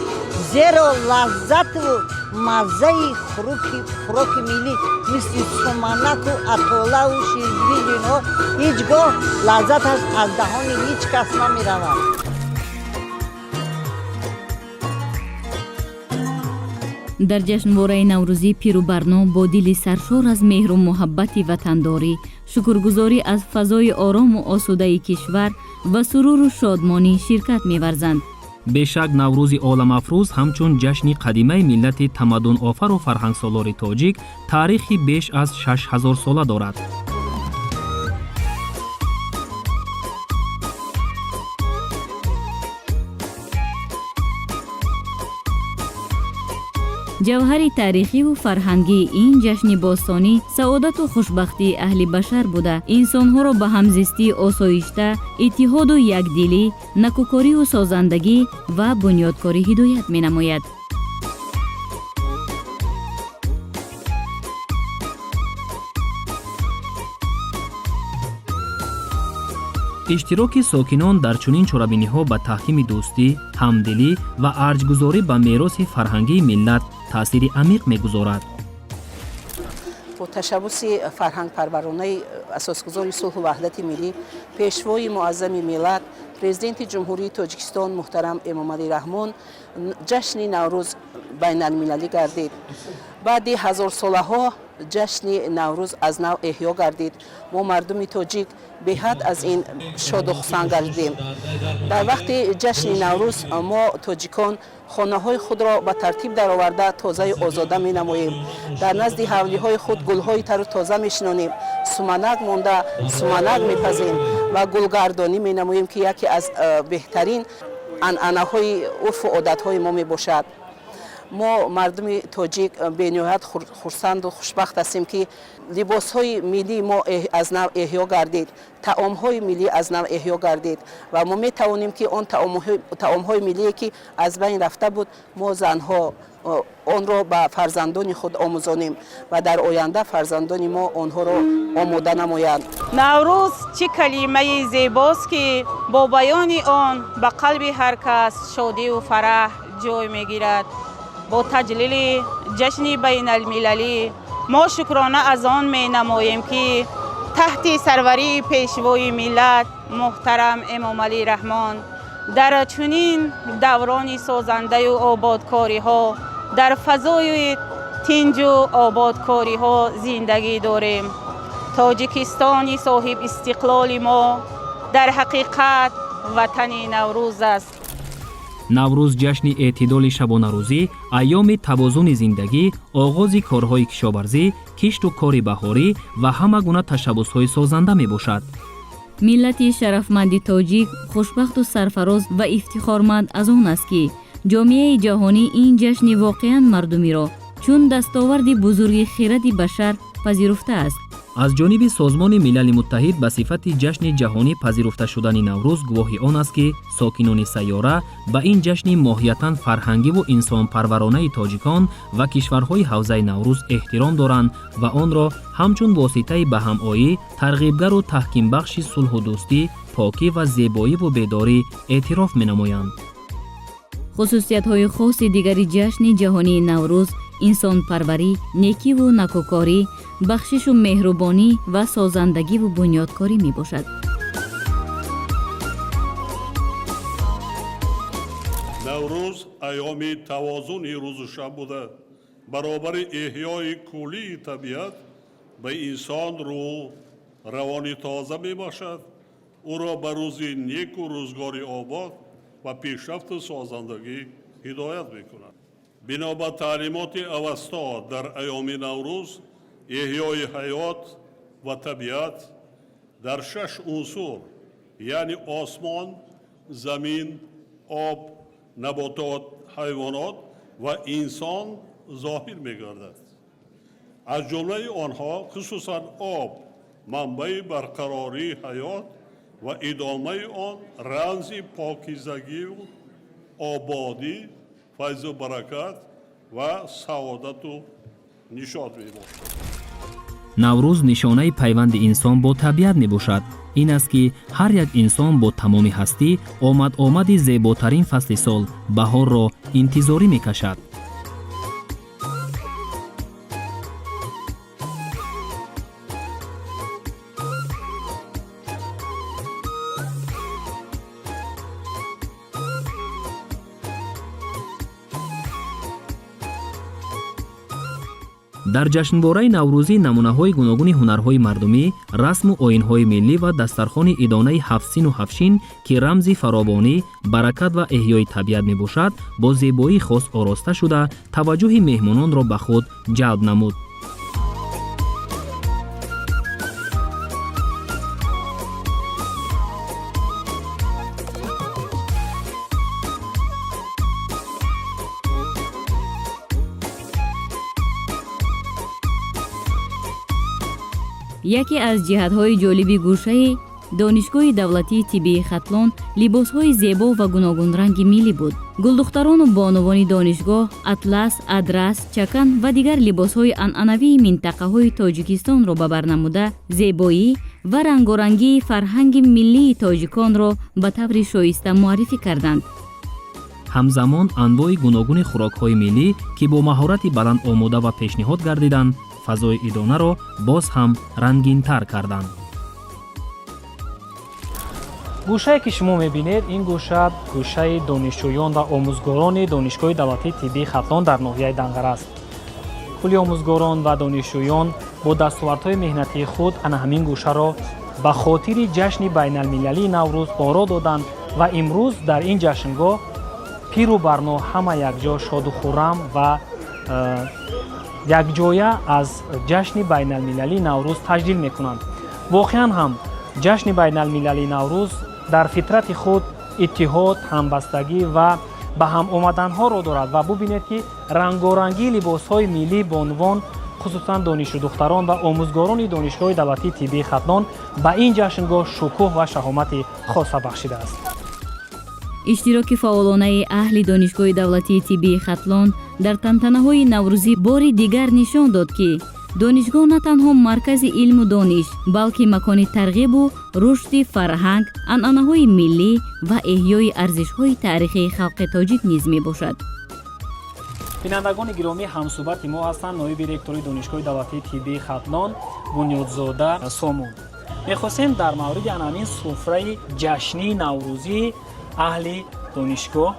[SPEAKER 4] зеро лаззату маззаи хӯроки миллӣ мисли суманаку атолаву ширбилинҳо ҳеҷ гоҳ лаззаташ аз даҳони ҳеҷ кас намеравад.
[SPEAKER 3] дар ҷашнвораи наврӯзӣ пиру барно бо дили саршор аз меҳру муҳаббати ватандорӣ, шукргузорӣ аз фазои орому осудаи кишвар ва суруру шодмонӣ ширкат меварзанд.
[SPEAKER 24] бешак наврӯзи оламафрӯз ҳамчун ҷашни қадимаи миллати тамаддунофару фарҳангсолори тоҷик таърихи беш аз 6000 сола дорад. ҷавҳари таърихиву фарҳангии ин ҷашни бостонӣ саодату хушбахтии аҳли башар буда, инсонҳоро ба ҳамзистии осоишта, иттиҳоду якдилӣ, накӯкорию созандагӣ ва бунёдкорӣ ҳидоят менамояд. иштироки сокинон дар чунин чорабиниҳо ба таҳкими дӯстӣ, ҳамдилӣ ва арҷгузорӣ ба мероси фарҳангии миллат таъсири амиқ мегузорад.
[SPEAKER 5] бо ташаббуси фарҳангпарваронаи асосгузори сулҳу ваҳдати миллӣ, пешвои муаззами миллат, президенти ҷумҳурии Тоҷикистон муҳтарам Эмомалӣ Раҳмон ҷашни Наврӯз байналмилалӣ гардид. баъди ҳазорсолаҳо ҷашни Наврӯз аз нав эҳё гардид. мо мардуми тоҷик беҳад аз ин шоду хусанд гардидем. дар вақти ҷашни Наврӯз мо тоҷикон хонаҳои худро ба тартиб дароварда тозаю озода менамоем. дар назди ҳавлиҳои худ гулҳои тару тоза мешинонем. суманак монда суманак мепазем ва гулгардонӣ менамоем, ки яке аз беҳтарин анъанаҳои урфу одатҳои мо мебошад. мо мардуми тоҷик бениҳоят хурсанду хушбахт ҳастем, ки либосҳои миллии мо аз нав эҳё гардид, таомҳои миллӣ аз нав эҳё гардид ва мо метавонем, ки он таомҳои миллие, ки аз байн рафта буд, мо занҳо онро ба фарзандони худ омӯзонем ва дар оянда фарзандони мо онҳоро омода намоянд.
[SPEAKER 6] наврӯз чӣ калимаи зебост, ки бо баёни он ба қалби ҳар кас шодию фараҳ ҷой мегирад. бо таҷлили ҷашни байналмилалӣ мо шукрона аз он менамоем, ки таҳти сарварии пешвои миллат муҳтарам Эмомалӣ Раҳмон дар чунин даврони созандаю ободкориҳо дар фазои тинҷу ободкориҳо зиндагӣ дорем. тоҷикистони соҳиб истиқлоли мо дар ҳақиқат ватани наврӯз аст.
[SPEAKER 24] наврӯз ҷашни эътидоли шабонарӯзӣ, айёми тавозуни зиндагӣ, оғози корҳои кишоварзӣ, кишту кори баҳорӣ ва ҳама гуна ташаббусҳои созанда мебошад.
[SPEAKER 3] миллати шарафманди тоҷик хушбахту сарфароз ва ифтихорманд аз он аст ки ҷомеаи ҷаҳонӣ ин ҷашни воқеан мардумиро чун дастоварди бузурги хиради башар пазируфтааст.
[SPEAKER 24] аз ҷониби Созмони Милали Муттаҳид ба сифати ҷашни ҷаҳонӣ пазируфта шудани Наврӯз гувоҳи он аст ки сокинони сайёра ба ин ҷашни моҳиятан фарҳангиву инсонпарваронаи тоҷикон ва кишварҳои ҳавзаи Наврӯз эҳтиром доранд ва онро ҳамчун воситаи баҳамоӣ, тарғибгару таҳкимбахши сулҳу дӯстӣ, покӣ ва зебоиву бедорӣ эътироф менамоянд.
[SPEAKER 3] хусусиятҳои хоси дигари ҷашни ҷаҳонии Наврӯз инсонпарварӣ, некиву накӯкорӣ, бахшишу меҳрубонӣ ва созандагиву бунёдкорӣ мебошад.
[SPEAKER 1] наврӯз айёми тавозуни рӯзу шаб буда баробари эҳёи куллии табиат ба инсон рӯҳу равони тоза мебахшад, ӯро ба рӯзи неку рӯзгори обод ва пешрафту созандагӣ ҳидоят мекунад. бино ба таълимоти авасто дар айёми наврӯз эҳёи ҳаёт ва табиат дар 6 унсур яъне осмон, замин, об, наботот, ҳайвонот ва инсон зоҳир мегардад. аз ҷумлаи онҳо хусусан об манбаи барқарории ҳаёт ва идомаи он рамзи покизагию ободӣ, файзу баракат ва саодату нишод мебошад.
[SPEAKER 24] наврӯз нишонаи пайванди инсон бо табиат мебошад. ин аст ки ҳар як инсон бо тамоми ҳастӣ омади зеботарин фасли сол баҳорро интизорӣ мекашад. дар ҷашнбораи наврӯзӣ намунаҳои гуногуни ҳунарҳои мардумӣ, расму оинҳои миллӣ ва дастархони идонаи ҳафтсину ҳафтшин ки рамзи фаровонӣ, баракат ва эҳёи табиат мебошад, бо зебоии хос ороста шуда таваҷҷӯҳи меҳмононро ба худ ҷалб намуд.
[SPEAKER 3] яке аз ҷиҳатҳои ҷолиби гӯшаи донишгоҳи давлатии тиббии Хатлон либосҳои зебо ва гуногунранги миллӣ буд. гулдухтарону бонувони донишгоҳ атлас, адрас, чакан ва дигар либосҳои анъанавии минтақаҳои Тоҷикистонро ба бар намуда, зебоӣ ва рангорангии фарҳанги миллии тоҷиконро ба таври шоиста муаррифӣ карданд.
[SPEAKER 24] ҳамзамон анвои гуногуни хӯрокҳои миллӣ ки бо маҳорати баланд омода ва пешниҳод гардиданд, фазои идонаро боз ҳам рангинтар карданд.
[SPEAKER 23] гӯшае ки шумо мебинед, ин гӯша гӯшаи донишҷӯён ва омӯзгорони донишгоҳи давлатии тиббии Хатлон дар ноҳияи Данғара аст. кулли омӯзгорон ва донишҷӯён бо дастовардҳои меҳнатии худ ана ҳамин гӯшаро ба хотири ҷашни байналмилалии Наврӯз оро доданд ва имрӯз дар ин ҷашнгоҳ пиру барно ҳама якҷо шоду хуррам ва якҷоя аз ҷашни байналмилалии Наврӯз таҷлил мекунанд. воқеан ҳам ҷашни байналмилалии Наврӯз дар фитрати худ иттиҳод, ҳамбастагӣ ва ба ҳам омаданҳоро дорад ва бубинед ки рангорангии либосҳои миллӣ бонувон, хусусан донишҷӯ духтарон ва омӯзгорони донишгоҳи давлатии тиббии Хатлон ба ин ҷашнгоҳ шукӯҳ ва шаҳомати хоса бахшидааст.
[SPEAKER 3] иштироки фаъолонаи аҳли донишгоҳи давлатии тиббии Хатлон дар тантанаҳои наврӯзӣ бори дигар нишон дод ки донишгоҳ на танҳо маркази илму дониш, балки макони тарғибу рушди фарҳанг, анъанаҳои миллӣ ва эҳёи арзишҳои таърихии халқи тоҷик низ мебошад.
[SPEAKER 23] бинандагони гиромӣ, ҳамсӯҳбати мо ҳастанд ноиби ректори донишгоҳи давлатии тиббии Хатлон Бунёдзода Сомон. мехостем дар мавриди анамин суфраи ҷашнии наврӯзии аҳли донишгоҳ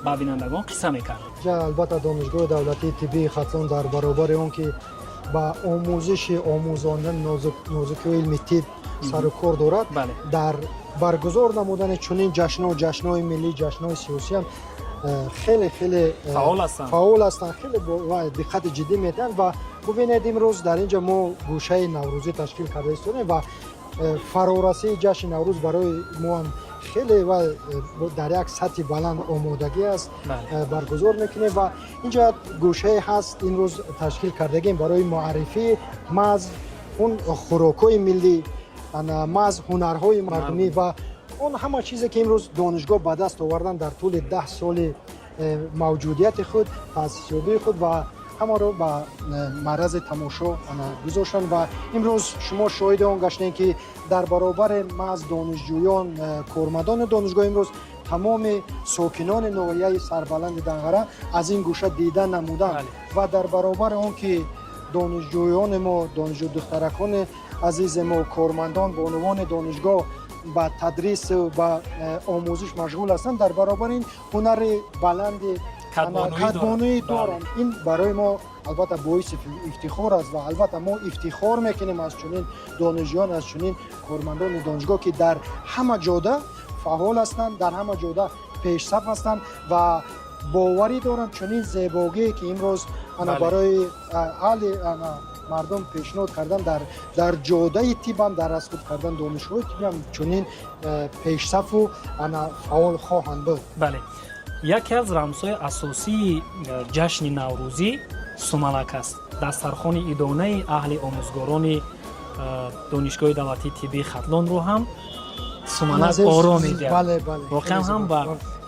[SPEAKER 23] ба бинандагон қисса мекардем.
[SPEAKER 7] албатта донишгоҳи давлатии тиббии Хатлон дар баробари он ки ба омӯзиши омӯзондани нозукиҳои илми тиб сару кор дорад, дар баргузор намудани чунин ҷашнҳои миллӣ, ҷашнҳои сиёсӣ ҳам хеле фаъол ҳастанд, хеле диққати ҷиддӣ метиҳанд ва бубинед имрӯз дар инҷа мо гӯшаи наврӯзӣ ташкил карда истодем ва фарорасии ҷашни наврӯз барои мо ҳам хеле ва дар як сатҳи баланд омодагӣ аст баргузор мекунем ва инҷа гӯшае ҳаст имрӯз ташкил кардагем барои муаррифӣ маҳз он хӯрокҳои миллӣ, маҳз ҳунарҳои мардумӣ ва он ҳама чизе ки имрӯз донишгоҳ ба даст овардан дар тӯли 10 соли мавҷудияти худ, таъсисёбии худ ва ҳамаро ба маърази тамошо гузоштанд ва имрӯз шумо шоҳиди он гаштем ки дар баробари маҳз донишҷӯён, кормандони донишгоҳ имрӯз тамоми сокинони ноҳияи сарбаланди Данғара аз ин гӯша дида намуданд ва дар баробари он ки донишҷӯёни мо, донишҷӯ духтаракони азизи мо, кормандон, бонувони донишгоҳ ба тадрис ба омӯзиш машғул ҳастанд, дар баробари ин ҳунари баланди кадбонуӣ доранд. Ин барои мо албатта боиси ифтихор аст ва албатта мо ифтихор мекунем аз чунин донишҷӯён, аз чунин кормандони донишгоҳ ки дар ҳама ҷода фаъол ҳастанд, дар ҳама ҷода пешсаф ҳастанд ва боварӣ доранд чунин зебогие ки имрӯз барои аҳли мардум пешниҳод кардан дар ҷодаи тиб ҳам дар расхуд кардан донишгоҳи тиб ҳам чунин пешсафу фаъол хоҳанд буд.
[SPEAKER 23] Бале, яке аз рамзҳои асосии ҷашни наврӯзӣ суманак аст. Дастархони идонаи аҳли омӯзгорони донишгоҳи давлатии тиббии Хатлонро ҳам суманак ором медиҳад. Воқеан ҳам ба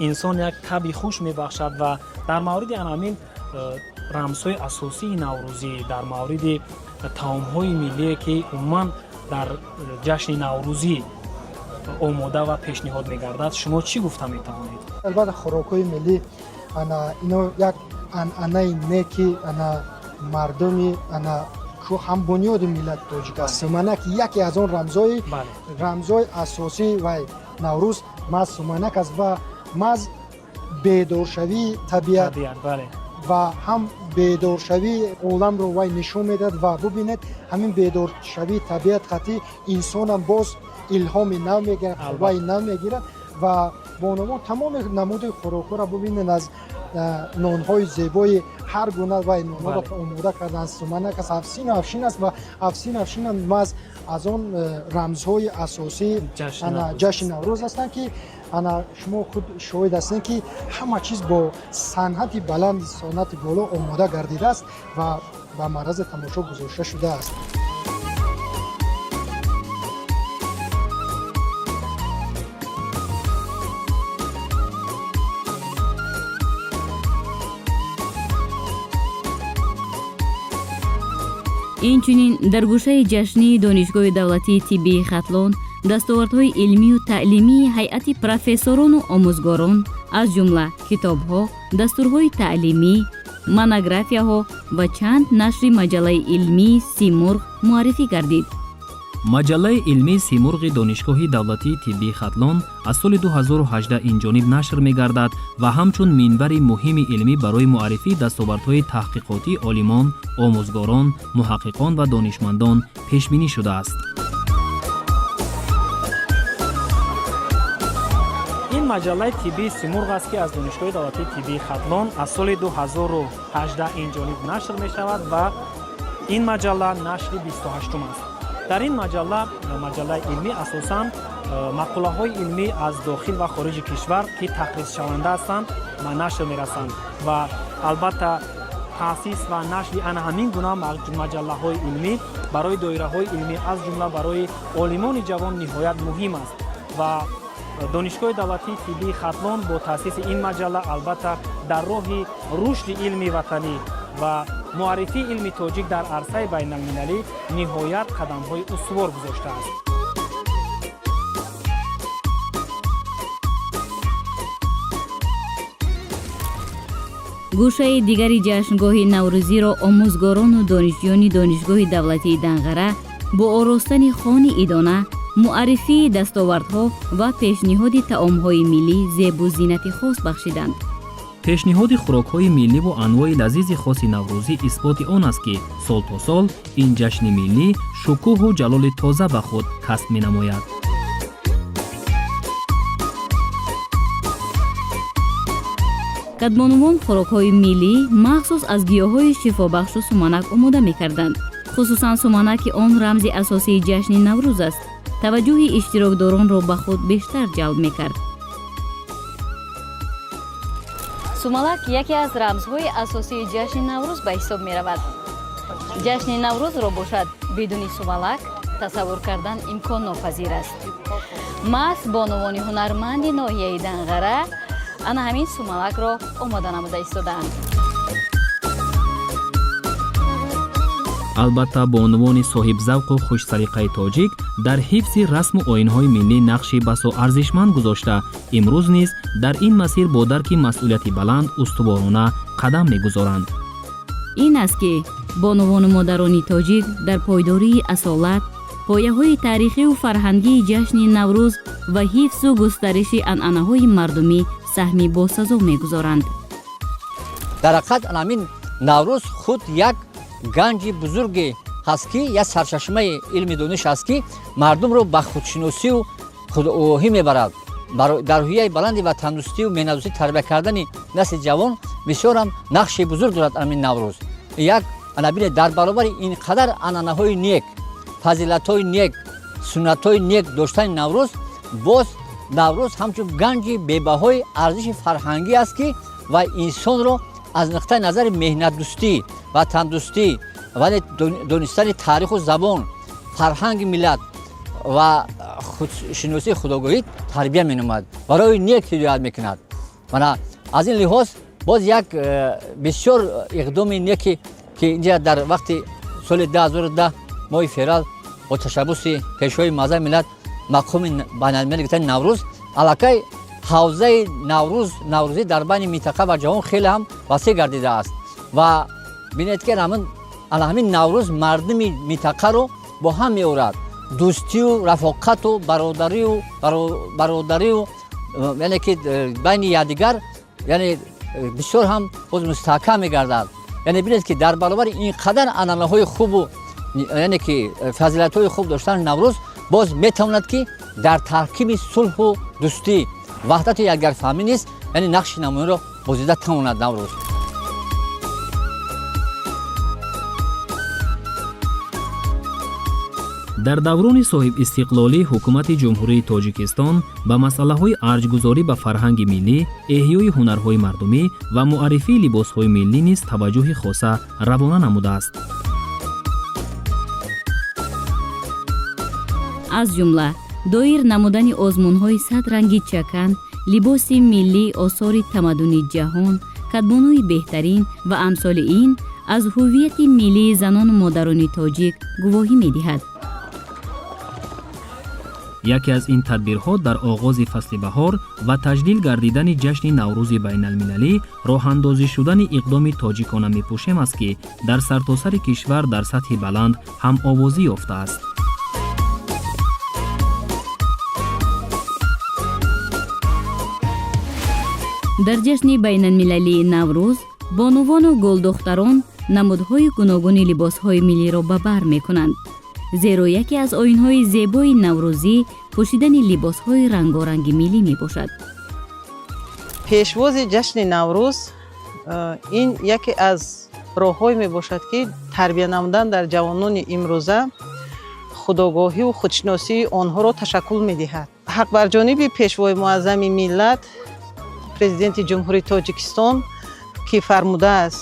[SPEAKER 23] инсон як таби хуш мебахшад ва дар мавриди анамин рамзҳои асосии наврӯзӣ, дар мавриди таомҳои миллие ки умуман дар ҷашни наврӯзӣ омода ва пешниҳод мегардад, шумо чӣ гуфта метавонед?
[SPEAKER 7] Албатта хӯрокҳои миллӣ ино як анъанаи неки мардуми ҳам бунёди миллати тоҷик аст. Суманак яке аз он рамзҳои асосии вай наврӯз маҳз суманак аст ва маҳз бедоршавии табиат ва ҳам бедоршавии оламро вай нишон медиҳад ва бубинед ҳамин бедоршавии табиат қатӣ инсонам боз илҳоми нав мегирад, вай нав мегирад ва бонувон тамоми намуди хӯрокҳоро бубинед аз нонҳои зебои ҳар гуна вай нонҳоро омода кардан. Суманак аст, афсину афшин аст ва афсину афшин маҳз аз он рамзҳои асосии ҷашни наврӯз ҳастанд ки шумо худ шоҳид ҳастед ки ҳама чиз бо санъати баланд, санъати боло омода гардидааст ва ба маърази тамошо гузошта шудааст.
[SPEAKER 3] инчунин дар гӯшаи ҷашнии донишгоҳи давлатии тиббии Хатлон дастовардҳои илмию таълимии ҳайати профессорону омӯзгорон аз ҷумла китобҳо, дастурҳои таълимӣ, монографияҳо ва чанд нашри маҷаллаи илмии Симурғ муаррифӣ гардид.
[SPEAKER 24] маҷаллаи илмии Симурғи донишгоҳи давлатии тиббии Хатлон аз соли 2018 инҷониб нашр мегардад ва ҳамчун минбари муҳими илмӣ барои муаррифии дастовардҳои таҳқиқотии олимон, омӯзгорон, муҳаққиқон ва донишмандон пешбинӣ шудааст.
[SPEAKER 23] ин маҷаллаи тиббии Симурғ аст ки аз донишгоҳи давлатии тиббии Хатлон аз соли 2018 инҷониб нашр мешавад ва ин маҷалла нашри 28 аст. дар ин маҷаллаи илмӣ асосан мақолаҳои илмӣ аз дохил ва хориҷи кишвар ки тақризшаванда ҳастанд ба нашр мерасанд ва албатта таъсис ва нашри ана ҳамин гуна маҷаллаҳои илмӣ барои доираҳои илмӣ аз ҷумла барои олимони ҷавон ниҳоят муҳим аст ва донишгоҳи давлатии тиббии Хатлон бо таъсиси ин маҷалла албатта дар роҳи рушди илми ватанӣ ва муаррифии илми тоҷик дар арсаи байналмилалӣ ниҳоят қадамҳои устувор гузоштааст.
[SPEAKER 3] гӯшаи дигари ҷашнгоҳи наврӯзиро омӯзгорону донишҷӯёни донишгоҳи давлатии Данғара бо оростани хони идона, муаррифии дастовардҳо ва пешниҳоди таомҳои миллӣ зебу зиннати хос бахшиданд.
[SPEAKER 24] пешниҳоди хӯрокҳои милливу анвои лазизи хоси наврӯзӣ исботи он аст ки сол то сол ин ҷашни миллӣ шукӯҳу ҷалоли тоза ба худ касб менамояд.
[SPEAKER 3] кадбонувон хӯрокҳои миллӣ махсус аз гиёҳҳои шифобахшу суманак омода мекарданд. хусусан суманаки он рамзи асосии ҷашни наврӯз аст. таваҷҷӯҳи иштирокдоронро ба худ бештар ҷалб мекард. сумалак яке аз рамзҳои асосии ҷашни наврӯз ба ҳисоб меравад. ҷашни наврӯзро бошад бидуни сумалак тасаввур кардан имкон нопазир аст. маҳз бонувони ҳунарманди ноҳияи Данғара ана ҳамин сумалакро омода намуда истодаанд.
[SPEAKER 24] албатта бонувони соҳибзавқу хушсалиқаи тоҷик дар ҳифзи расму оинҳои миллӣ нақши басо арзишманд гузошта имрӯз низ дар ин масир бо дарки масъулияти баланд устуворона қадам мегузоранд.
[SPEAKER 3] ин аст ки бонувону модарони тоҷик дар пойдории асолат, пояҳои таърихиву фарҳангии ҷашни наврӯз ва ҳифзу густариши анъанаҳои мардумӣ саҳми босазо мегузоранд.
[SPEAKER 8] дар ҳақиқат ҳамин наврӯз худ як ганҷи бузурге ҳаст ки як сарчашмаи илми дониш аст ки мардумро ба худшиносию худоҳӣ мебарад. дар рӯҳияи баланди ва тандурустию меҳнатдӯстӣ тарбия кардани насли ҷавон бисёрам нақши бузург дорад ҳамин наврӯз. як анабине дар баробари ин қадар анъанаҳои нек, фазилатҳои нек, суннатҳои нек доштани наврӯз, боз наврӯз ҳамчун ганҷи бебаҳои арзиши фарҳангӣ аст ки ва инсонро аз нуқтаи назари меҳнатдӯстӣ ва тандурустӣ ва донистани таъриху забон, фарҳанги миллат ва худшиносии худогоҳӣ тарбия менамояд, барои нек ҳидоят мекунад. мана аз ин лиҳоз боз як бисёр иқдоми неке ки инҷа дар вақти соли 2010 моҳи феврал бо ташаббуси пешвои маъзами миллат мақоми байналмилалӣ гирифтани наврӯз аллакай ҳавзаи наврӯзӣ дар байни минтақа ва ҷаҳон хеле ҳам васеъ гардидааст ва бинед ки ҳамин наврӯз мардуми минтақаро бо ҳам меорад. дӯстию рафоқату бародарию яъне ки байни якдигар яъне бисёр ҳам боз мустаҳкам мегардад. яъне бинед ки дар баробари ин қадар анъанаҳои хубу яъне ки фазилатҳои хуб доштани наврӯз боз метавонад ки дар таркиби сулҳу дӯстӣ ваҳдату якгарфаҳмӣ низ яъне нақши намоёнро бозида тавонад наврӯз.
[SPEAKER 24] дар даврони соҳибистиқлолӣ ҳукумати ҷумҳурии тоҷикистон ба масъалаҳои арҷгузорӣ ба фарҳанги миллӣ, эҳёи ҳунарҳои мардумӣ ва муаррифии либосҳои миллӣ низ таваҷҷӯҳи хоса равона намудааст.
[SPEAKER 3] аз ҷумла доир намудани озмунҳои садранги чакан, либоси миллӣ, осори тамаддуни ҷаҳон, кадбонҳои беҳтарин ва амсоли ин аз ҳуввияти миллии занону модарони тоҷик гувоҳӣ медиҳад.
[SPEAKER 24] яке аз ин тадбирҳо дар оғози фасли баҳор ва таҷдил гардидани ҷашни наврӯзи байналмилалӣ роҳандозӣ шудани иқдоми тоҷикона мепӯшем аст ки дар сартосари кишвар дар сатҳи баланд ҳамовозӣ ёфтааст.
[SPEAKER 3] дар ҷашни байналмилалии наврӯз бонувону гулдухтарон намудҳои гуногуни либосҳои миллиро ба бар мекунанд. зеро яке аз оинҳои зебои наврӯзӣ пӯшидани либосҳои рангоранги миллӣ мебошад.
[SPEAKER 5] пешвози ҷашни наврӯз ин яке аз роҳҳое мебошад ки тарбия намудан дар ҷавонони имрӯза худогоҳиву худшиносии онҳоро ташаккул медиҳад. ҳақ бар ҷониби пешвои муаззами миллат президенти ҷумҳурии тоҷикистон ки фармудааст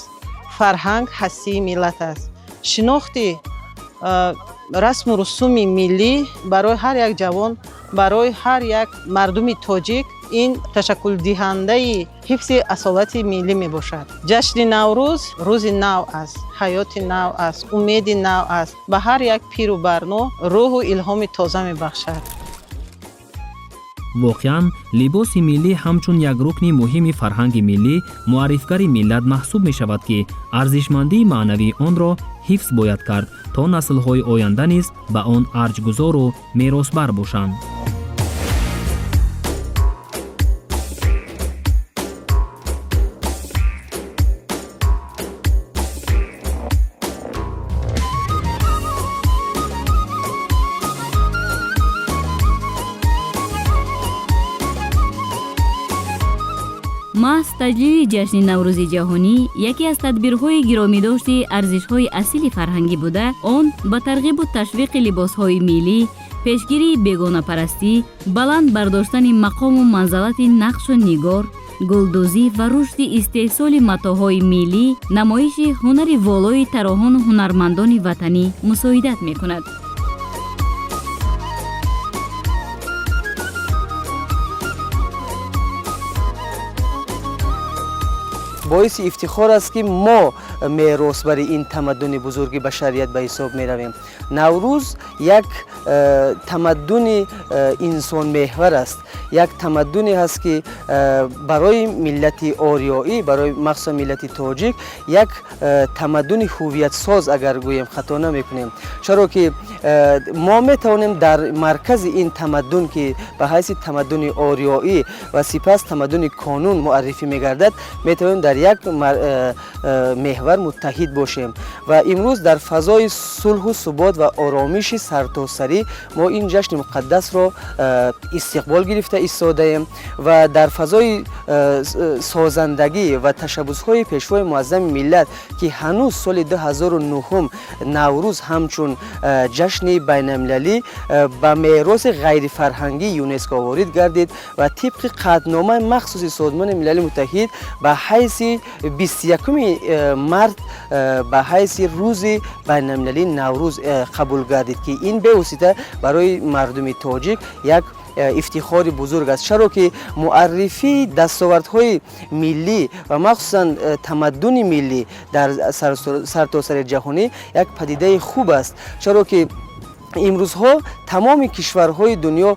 [SPEAKER 5] фарҳанг ҳастии миллат аст. шинохти расму русуми миллӣ барои ҳар як ҷавон, барои ҳар як мардуми тоҷик ин ташаккулдиҳандаи ҳифзи асолати миллӣ мебошад. ҷашни наврӯз рӯзи нав аст, ҳаёти нав аст, умеди нав аст. ба ҳар як пиру барно рӯҳу илҳоми тоза мебахшад.
[SPEAKER 24] воқеан либоси миллӣ ҳамчун як рукни муҳими фарҳанги миллӣ муаррифгари миллат маҳсуб мешавад ки арзишмандии маънавии онро ҳифз бояд кард то наслҳои оянда низ ба он арҷгузору меросбар бошанд.
[SPEAKER 3] маҳз таҷлили ҷашни наврӯзи ҷаҳонӣ яке аз тадбирҳои гиромидошти арзишҳои асили фарҳангӣ буда, он ба тарғибу ташвиқи либосҳои миллӣ, пешгирии бегонапарастӣ, баланд бардоштани мақому манзалати нақшу нигор, гулдӯзӣ ва рушди истеҳсоли матоъҳои миллӣ, намоиши ҳунари волои тароҳону ҳунармандони ватанӣ мусоидат мекунад.
[SPEAKER 9] боиси ифтихор аст ки мо меросбари ин тамаддуни бузурги башарият ба ҳисоб меравем. наврӯз як тамаддуни инсонмеҳвар аст, як тамаддуне ҳаст ки барои миллати ориёӣ, барои махсусан миллати тоҷик, як тамаддуни ҳувиятсоз агар гӯем хато намекунем. чаро ки мо метавонем дар маркази ин тамаддун ки ба ҳайси тамаддуни ориёӣ ва сипас тамаддуни қонун муаррифӣ мегардад, метавонем дар як меҳвар муттаҳид бошем ва имрӯз дар фазои сулҳу субот ва оромиши сартосарӣ мо ин ҷашни муқаддасро истиқбол гирифта истодаем ва дар фазои созандагӣ ва ташаббусҳои пешвои муаззами миллат ки ҳанӯз соли 2009 наврӯз ҳамчун ҷашни байналмилалӣ ба мероси ғайрифарҳангии ЮНЕСКО ворид гардид ва тибқи қаъдномаи махсуси Созмони Милали Муттаҳид ба ҳайси 21 март ба ҳайси рӯзи байналмилалии Наврӯз қабул гардид ки ин бевосита барои мардуми тоҷик як ифтихори бузург аст, чаро ки муаррифии дастовардҳои миллӣ ва махсусан тамаддуни миллӣ дар сартосари ҷаҳонӣ як падидаи хуб аст, чаро ки имрӯзҳо тамоми кишварҳои дунё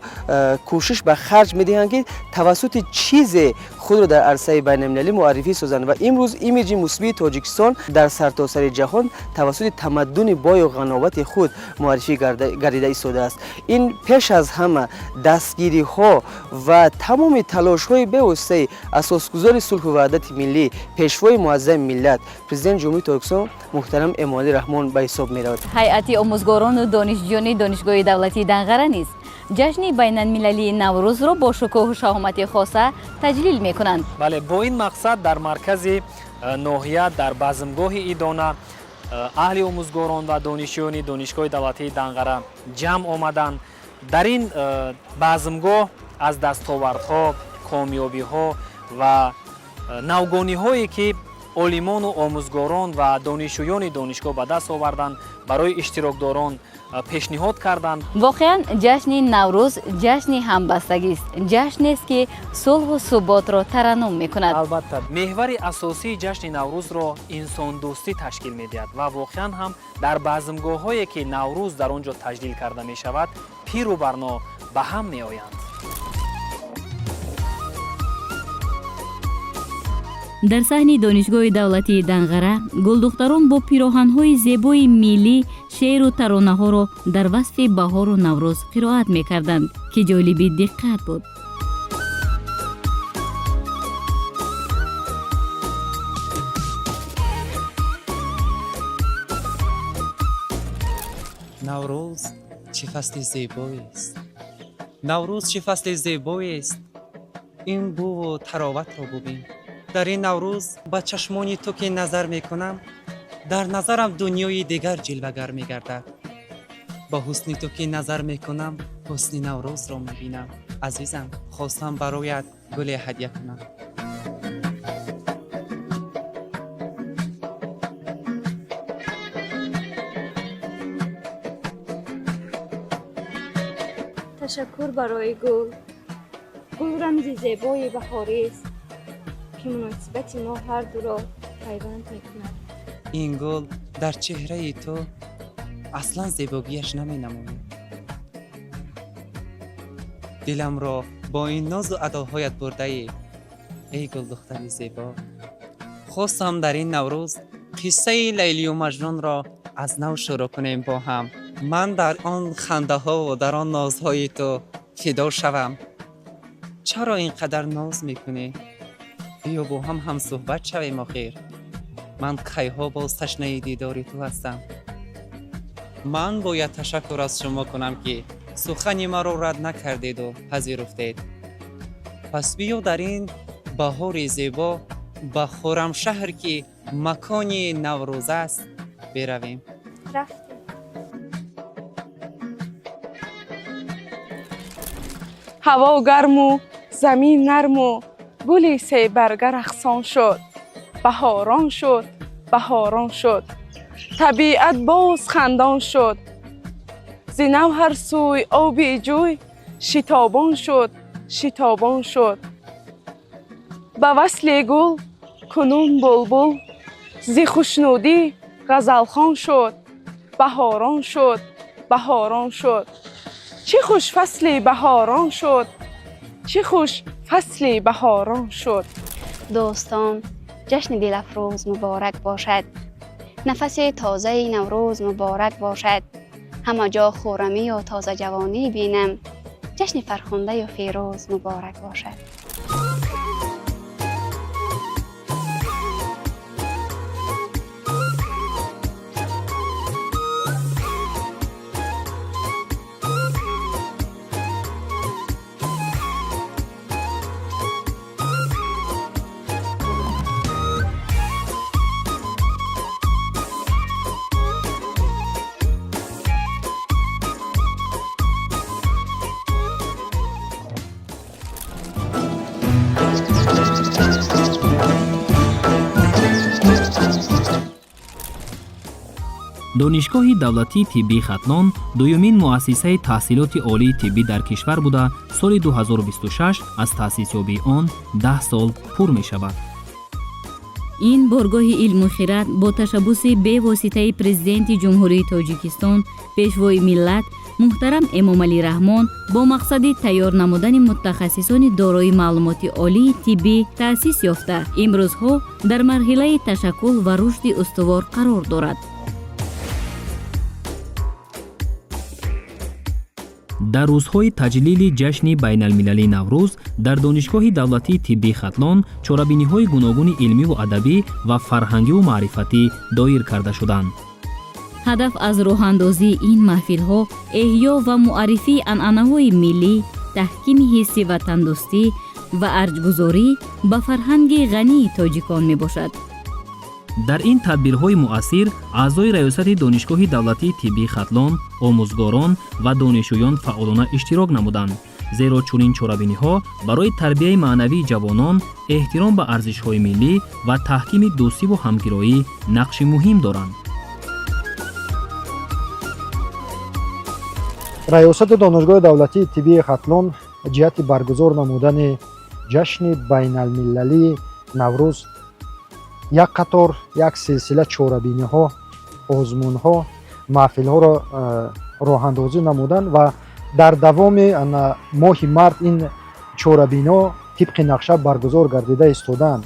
[SPEAKER 9] кӯшиш ба харҷ медиҳанд ки тавассути чизе худро дар арсаи байналмилалӣ муаррифӣ созанд ва имрӯз имиҷи мусбии Тоҷикистон дар сартосари ҷаҳон тавассути тамаддуни бою ғановати худ муаррифӣ гардида истодааст. ин пеш аз ҳама дастгириҳо ва тамоми талошҳои бевоситаи асосгузори сулҳу ваҳдати миллӣ, пешвои муаззами миллат, президенти ҷумҳурии Тоҷикистон муҳтарам Эмомалӣ Раҳмон ба ҳисоб меравад.
[SPEAKER 3] ҳайати омӯзгорону донишҷӯёни донишгоҳи давлатии Данғара низ ҷашни байналмилалии Наврӯзро бо шукӯҳу шаҳомати хоса таҷлил мекунанд.
[SPEAKER 24] бале, бо ин мақсад дар маркази ноҳия дар базмгоҳи идона аҳли омӯзгорон ва донишҷӯёни донишгоҳи давлатии Данғара ҷамъ омаданд. дар ин базмгоҳ аз дастовардҳо, комёбиҳо ва навгониҳое ки олимону омӯзгорон ва донишҷӯёни донишгоҳ ба даст оварданд, барои иштирокдорон пешниҳод карданд.
[SPEAKER 3] воқеан ҷашни Наврӯз ҷашни ҳамбастагист, ҷашнест ки сулҳу суботро тараннум мекунад.
[SPEAKER 24] албатта меҳвари асосии ҷашни Наврӯзро инсондӯстӣ ташкил медиҳад ва воқеан ҳам дар базмгоҳҳое ки Наврӯз дар он ҷо таҷлил карда мешавад, пиру барно ба ҳам меоянд.
[SPEAKER 3] дар саҳни донишгоҳи давлатии Данғара гулдухтарон бо пироҳанҳои зебои миллӣ шеъру таронаҳоро дар васфи баҳору Наврӯз қироат мекарданд ки ҷолиби диққат буд.
[SPEAKER 10] наврӯз чӣ фасли зебоест, наврӯз чӣ фасли зебоест, ин буву тароватро бубин. дар ин наврӯз ба чашмони ту ки назар мекунам, дар назарам дунёи дигар ҷилвагар мегардад. ба ҳусни ту ки назар мекунам, ҳусни Наврӯзро мебинам. азизам, хостам бароят гуле ҳадя кунам.
[SPEAKER 11] ташаккур барои гул. гул рамзи зебои баҳорист ки муносибати мо ҳардуро пайванд мекунад.
[SPEAKER 10] ин гул дар чеҳраи ту аслан зебогиаш наменамонад. диламро бо ин нозу адоҳоят бурдаӣ, эй гулдухтари зебо. хостам дар ин наврӯз қиссаи Лайлию Маҷнунро аз нав шурӯъ кунем бо ҳам. ман дар он хандаҳову дар он нозҳои ту фидо шавам. чаро ин қадар ноз мекунӣ? биё бо ҳам ҳамсӯҳбат шавем охир. ман кайҳо боз ташнаи дидори ту ҳастам. ман бояд ташаккур аз шумо кунам ки сухани маро рад накардеду пазируфтед. пас биё дар ин بهار زیبا به خرمشهر که مکان نوروز است برویم.
[SPEAKER 18] هوا گرم و زمین نرم و گلی سه برگ رقصان شد. بهاران شد، بهاران شد، طبیعت باز خندان شد. زینو هر سوی آبی جوی شتابان شد، شتابان شد. به وصل گل کنون بلبل زی خوشنودی غزلخوان شد. بهاران شد، بهاران شد، چه خوش فصل بهاران شد، چه خوش فصل بهاران شد.
[SPEAKER 17] دوستان، جشن دل افروز مبارک باشد. نفس تازه نوروز مبارک باشد. همه جا خرمی و تازه جوانی بینم. جشن فرخنده و فیروز مبارک باشد.
[SPEAKER 24] донишгоҳи давлатии тиббии хатлон дуюмин муассисаи таҳсилоти олии тиббӣ дар кишвар буда соли 2026 аз таъсисёбии он 10 сол пур мешавад.
[SPEAKER 3] ин боргоҳи илму хират бо ташаббуси бевоситаи президенти ҷумҳурии тоҷикистон пешвои миллат муҳтарам эмомалӣ раҳмон бо мақсади тайёр намудани мутахассисони дорои маълумоти олии тиббӣ таъсис ёфта имрӯзҳо дар марҳилаи ташаккул ва рушди устувор қарор дорад. дар рӯзҳои таҷлили ҷашни байналмилалии наврӯз дар донишгоҳи давлатии тиббии хатлон чорабиниҳои гуногуни илмиву адабӣ ва фарҳангиву маърифатӣ доир карда шуданд. ҳадаф аз роҳандозии ин маҳфилҳо эҳьё ва муаррифии анъанаҳои миллӣ, таҳкими ҳисси ватандӯстӣ ва арҷгузорӣ ба фарҳанги ғании тоҷикон мебошад. дар ин тадбирҳои муассир аъзои раёсати донишгоҳи давлатии тиббии хатлон, омӯзгорон ва донишҷӯён фаъолона иштирок намуданд, зеро чунин чорабиниҳо барои тарбияи маънавии ҷавонон, эҳтиром ба арзишҳои миллӣ ва таҳкими дӯстиву ҳамгироӣ нақши муҳим доранд.
[SPEAKER 7] раёсати донишгоҳи давлатии тиббии хатлон ҷиҳати баргузор намудани ҷашни байналмилалии наврӯз як қатор як силсила чорабиниҳо, озмунҳо, маҳфилҳоро роҳандозӣ намуданд ва дар давоми моҳи март ин чорабиниҳо тибқи нақша баргузор гардида истодаанд.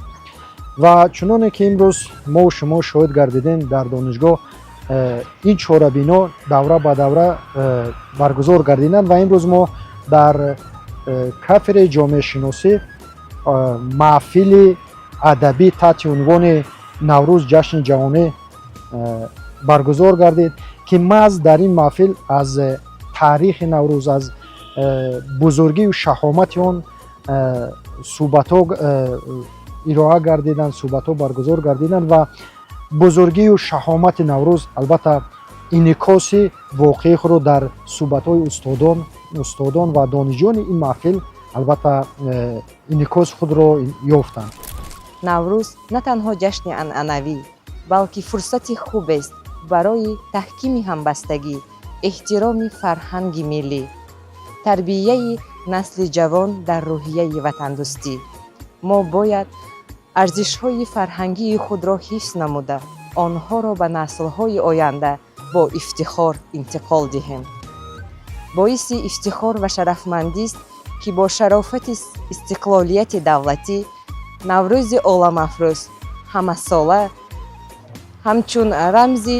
[SPEAKER 7] ва чуноне ки имрӯз мо шумо шоҳид гардидем, дар донишгоҳ ин чорабиниҳо давра ба давра баргузор гардиданд ва имрӯз мо дар кафедраи ҷомеашиносӣ маҳфили адабӣ таҳти унвони наврӯз ҷашни ҷавонӣ баргузор гардид ки маҳз дар ин маҳфил аз таърихи наврӯз, аз бузургию шаҳомати он суҳбатҳо ироа гардиданд, суҳбатҳо баргузор гардиданд ва бузургию шаҳомати наврӯз албатта инъикоси воқеи худро дар суҳбатҳои устодон ва донишҷӯёни ин маҳфил албатта инъикоси худро ёфтанд.
[SPEAKER 12] наврӯз на танҳо ҷашни анъанавӣ, балки фурсати хубест барои таҳкими ҳамбастагӣ, эҳтироми фарҳанги миллӣ, тарбияи насли ҷавон дар рӯҳияи ватандӯстӣ. мо бояд арзишҳои фарҳангии худро ҳифз намуда, онҳоро ба наслҳои оянда бо ифтихор интиқол диҳем. боиси ифтихор ва шарафмандист ки бо шарофати истиқлолияти давлатӣ наврӯзи оламафрӯз ҳамасола ҳамчун рамзи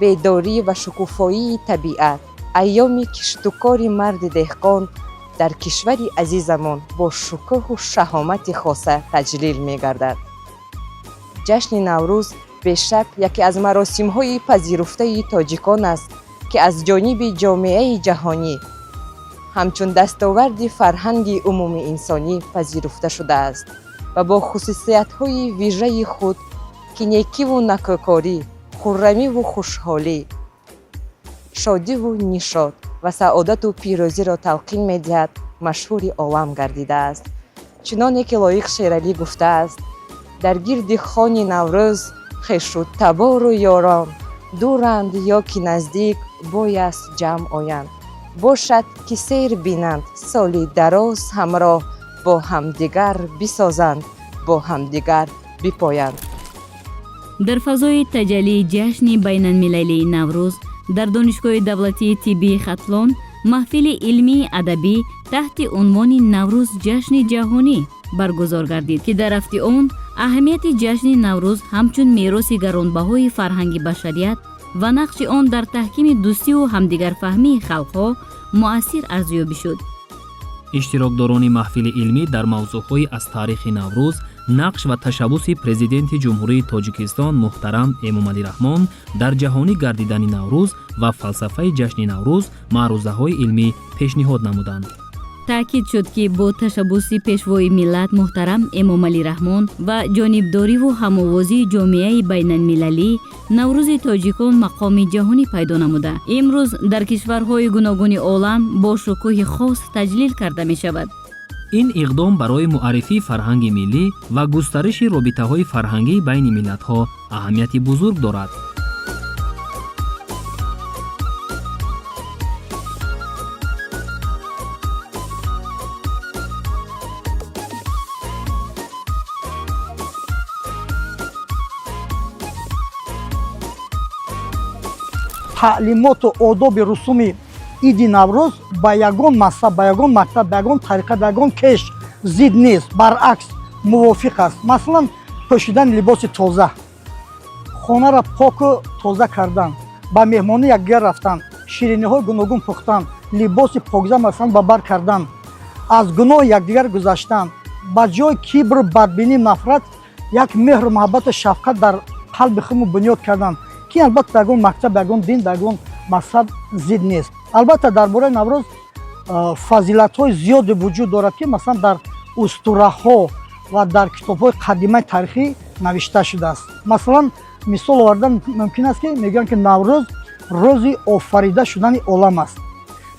[SPEAKER 12] бедорӣ ва шукуфоии табиат, айёми киштукори марди деҳқон дар кишвари азизамон бо шукӯҳу шаҳомати хоса таҷлил мегардад. ҷашни наврӯз бешак яке аз маросимҳои пазируфтаи тоҷикон аст ки аз ҷониби ҷомеаи ҷаҳонӣ ҳамчун дастоварди фарҳанги умуми инсонӣ пазируфта шудааст. و با خصوصیت‌های ویژه خود که نیکی و نکوکاری، خرمی و خوشحالی، شادی و نشاط و سعادت و پیروزی را تلقین می‌دهد مشهور عالم گردیده است. چنانه که لایق شیرعلی گفته است: در گرد خوان نوروز خویش و تبار و یاران، دورند یا که نزدیک بایست جمع آیند. باشد که سیر بینند سالی دراز همراه، با همدیگر بسازند، با همدیگر بپایند.
[SPEAKER 3] در فضای تجلی جشن بین المللی نوروز در دانشگاه دولتی طبی خطلون محفل علمی ادبی تحت عنوان نوروز جشن جهانی برگزار گردید که در هفته آن اهمیت جشن نوروز همچون میراث گرانبهای فرهنگ بشریت و نقش آن در تحکیم دوستی و همدیگر فهمی خلقها مؤثر ارزیابی شد.
[SPEAKER 24] اشتراکداران محفل علمی در موضوعهای از تاریخ نوروز، نقش و تشبث پرزیدنت جمهوری تاجیکستان محترم امامعلی رحمان در جهانی گردیدن نوروز و فلسفه جشن نوروز معروضه‌های علمی پیشنهاد نمودند.
[SPEAKER 3] تأکید شد که با تشبث پیشوای ملت محترم امامعلی رحمان و جانبداری و هم‌آوازی جامعه بین المللی، نوروز تاجیکان مقام جهانی پیدا نموده امروز در کشورهای گوناگون عالم با شکوه خاص تجلیل کرده می شود.
[SPEAKER 24] این اقدام برای معرفی فرهنگ ملی و گسترش رابطه‌های فرهنگی بین ملت‌ها اهمیت بزرگ دارد.
[SPEAKER 13] تعلیمات و آداب رسوم عید نوروز با یگان مذهب، با یگان مکتب، با یگان طریقه، با یگان کش ضد نیست، برعکس موافق است. مثلا پوشیدن لباس تازه، خانه را پاک و تازه کردن، با مهمانی یکدیگر رفتن، شیرینی‌های گوناگون پختن، لباس پاکیزه مثلا با بر کردن، از گناه یکدیگر گذشتن، با جای کبر، بدبینی، نفرت یک مهر و محبت و شفقت در قلب خود بنیاد کردن که البته بگون مکتب، بگون دین، بگون مذهب ضد نیست. البته درباره نوروز فضیلت‌های زیاد وجود دارد که مثلا در اسطوره‌ها و در کتاب‌های قدیمی تاریخی نوشته شده است. مثلا مثال آوردن ممکن است که میگن که نوروز روز آفریده شدن عالم است.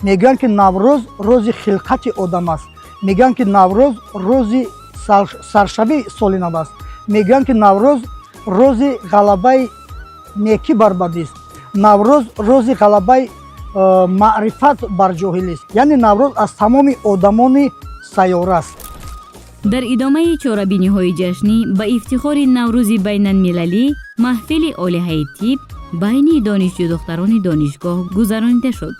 [SPEAKER 13] میگن که نوروز روز خلقت آدم است. میگن که نوروز روز سرشبی سال نو است. میگن که نوروز روز غلبه نیکی بر بدی است. نوروز روز غلبه معرفت بر جاهلی است. یعنی نوروز از تمام آدمان سیاره است.
[SPEAKER 3] در ادامه چاره‌بینی‌های جشنی با افتخار نوروز بین المللی محفل عالیه طب بین دانشجو دختران دانشگاه گذرانیده شد.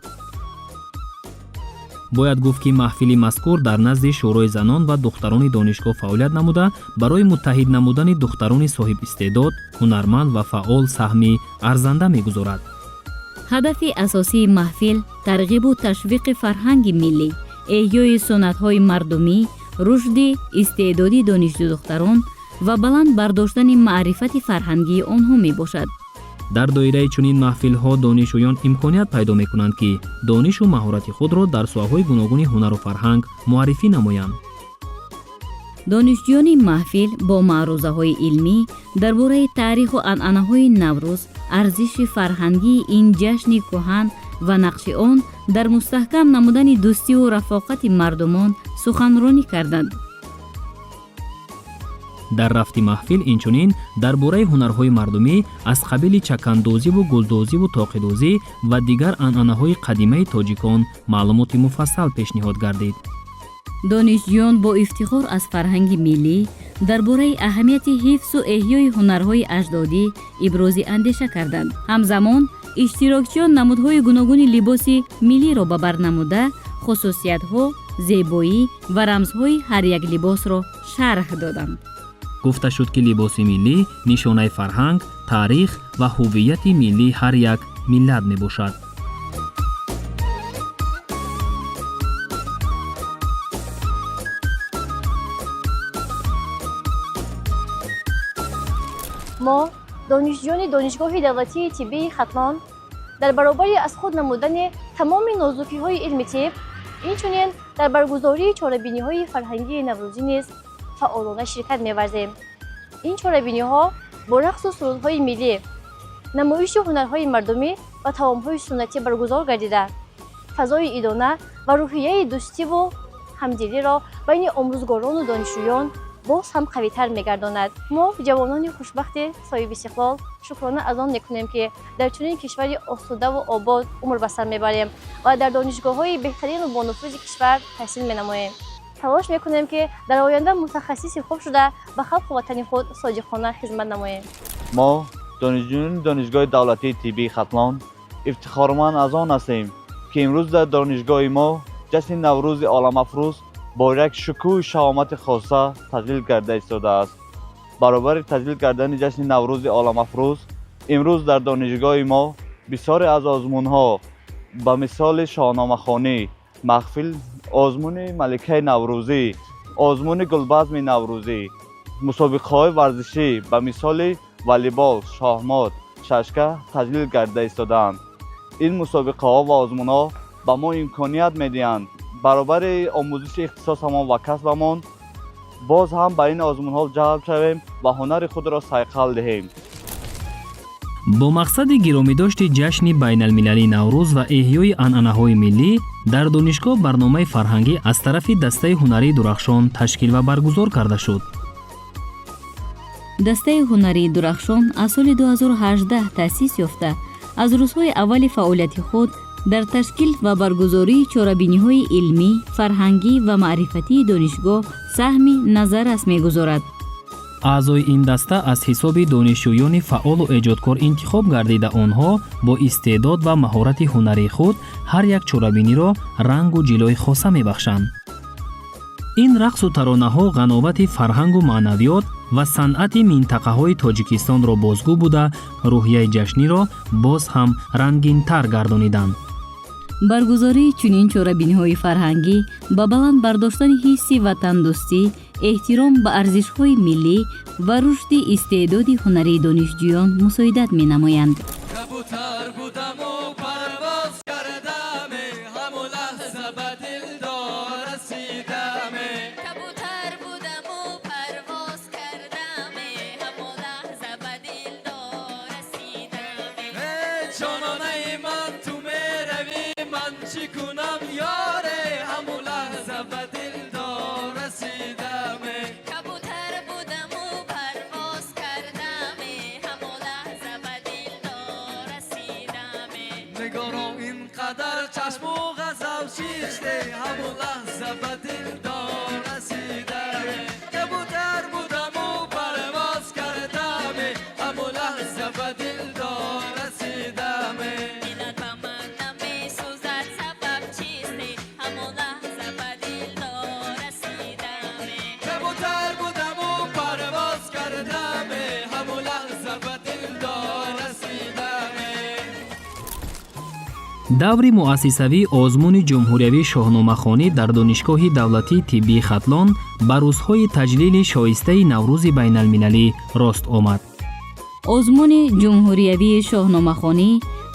[SPEAKER 24] باید گفت که محفل مذکور در نزد شورای زنان و دختران دانشگاه فعالیت نموده برای متحد نمودن دختران صاحب استعداد، هنرمند و فعال سهمی ارزنده می‌گذارد.
[SPEAKER 3] هدف اساسی محفل ترغیب و تشویق فرهنگ ملی، احیای سنت‌های مردمی، رشد استعدادی دانشجو دختران و بلند برداشتن معرفت فرهنگی آنها میباشد.
[SPEAKER 24] در دایره چنین محفل‌ها دانشجویان امکانیت پیدا می‌کنند که دانش و مهارت خود را در ساحه‌های گوناگون هنر و فرهنگ معرفی نمایند.
[SPEAKER 3] دانشجویان محفل با معروضه‌های علمی درباره تاریخ و عنعنه‌های نوروز، ارزش فرهنگی این جشن کهن و نقش آن در مستحکم نمودن دوستی و رفاقت مردمان سخنرانی کردند.
[SPEAKER 24] در رفت محفل اینچنین درباره هنرهای مردمی از قبیل چکندوزی و گلدوزی و طاقه‌دوزی و دیگر عنعنه‌های قدیمی تاجیکان معلومات مفصل پیشنهاد گردید.
[SPEAKER 3] دانشجویان با افتخار از فرهنگ ملی درباره اهمیت حفظ و احیای هنرهای اجدادی ابراز اندیشه کردند. همزمان اشتراکچیان نمودهای گوناگون لباس ملی را به بر نموده خصوصیت‌ها، زیبایی و رمزهای هر یک لباس را شرح دادند.
[SPEAKER 24] گفته شد که لباس ملی نشانه فرهنگ، تاریخ و هویت ملی هر یک ملت می باشد.
[SPEAKER 14] ما دانشجویان دانشگاه دولتی طبی خطلان در برابر از خود نمودن تمام نازکی‌های علم طب، اینچنین در برگزاری چاره‌بینی‌های فرهنگی نوروزی نیز فعالانه شرکت می‌ورزیم. این چاره‌بینی‌ها با رقص و سرودهای ملی، نمایش هنرهای مردمی و توام‌های سنتی برگزار گردیده فضای ایدانه و روحیه دوستی و همدلی را بین آموزگاران و دانشجویان باز هم قوی‌تر می‌گرداند. ما جوانان خوشبخت صاحب استقلال شکرانه از آن می‌کنیم که در چنین کشوری آسوده و آباد عمر به سر می‌بریم و در دانشگاه‌های بهترین و بانفوذ کشور تحصیل می‌نماییم. تلاش می‌کنیم که در آینده متخصص خوب شده به خلق و وطن خود صادقانه خدمت نماییم.
[SPEAKER 15] ما دانشجویان دانشگاه دولتی طبی ختلان افتخارمند از آن هستیم که امروز در دانشگاه ما جشن نوروز عالم‌افروز با یک شکوه شهامت خاصه تجلیل کرده ایستاده است. برابر تجلیل کردن جشن نوروز عالم‌افروز امروز در دانشگاه ما بسیاری از آزمون‌ها به مثال شاهنامه‌خوانی، محفل، آزمون ملکه نوروزی، آزمون گلبزم نوروزی، مسابقه‌های ورزشی به مثال والیبال، شاهمات، ششکه تجلیل کرده ایستادند. این مسابقه‌ها و آزمون‌ها به ما امکانیت می‌دهند برابر آموزش اختصاصمان و کسبمان باز هم به این آزمون‌ها جلب شویم و هنر خود را صیقل دهیم.
[SPEAKER 24] با مقصد گرامیداشت جشن بین المللی نوروز و احیای عنعنه‌های ملی در دانشگاه برنامه فرهنگی از طرف دسته هنری درخشان تشکیل و برگزار کرده شد.
[SPEAKER 3] دسته هنری درخشان از سال 2018 تأسیس یافته از روزهای اول فعالیت خود در تشکیل و برگزاری چاره‌بینی‌های علمی، فرهنگی و معرفتی دانشگاه سهمی نظر است می‌گذارد.
[SPEAKER 24] اعضای این دسته از حساب دانشجویان فعال و ایجادکار انتخاب گردیده آنها با استعداد و مهارت هنری خود هر یک چاره‌بینی را رنگ و جلوه خاصه می‌بخشند. این رقص و ترانه‌ها غناوت فرهنگ و معنویات و صنعت منطقه‌های تاجیکستان را بازگو بوده روحیه جشنی را باز هم رنگین‌تر گردانیدند.
[SPEAKER 3] برگزاری چنین چاره‌بینی‌های فرهنگی با بلند برداشتن حس وطن‌دوستی، احترام به ارزش‌های ملی و رشد استعداد هنری دانشجویان مساعدت می‌نمایند.
[SPEAKER 24] даври муассисавии озмуни ҷумҳуриявии шоҳномахонӣ дар донишгоҳи давлатии тиббии хатлон ба рӯзҳои таҷлили шоистаи наврӯзи байналмилалӣ рост омад.
[SPEAKER 3] озмуни ҷумҳуриявии шоҳномахонӣ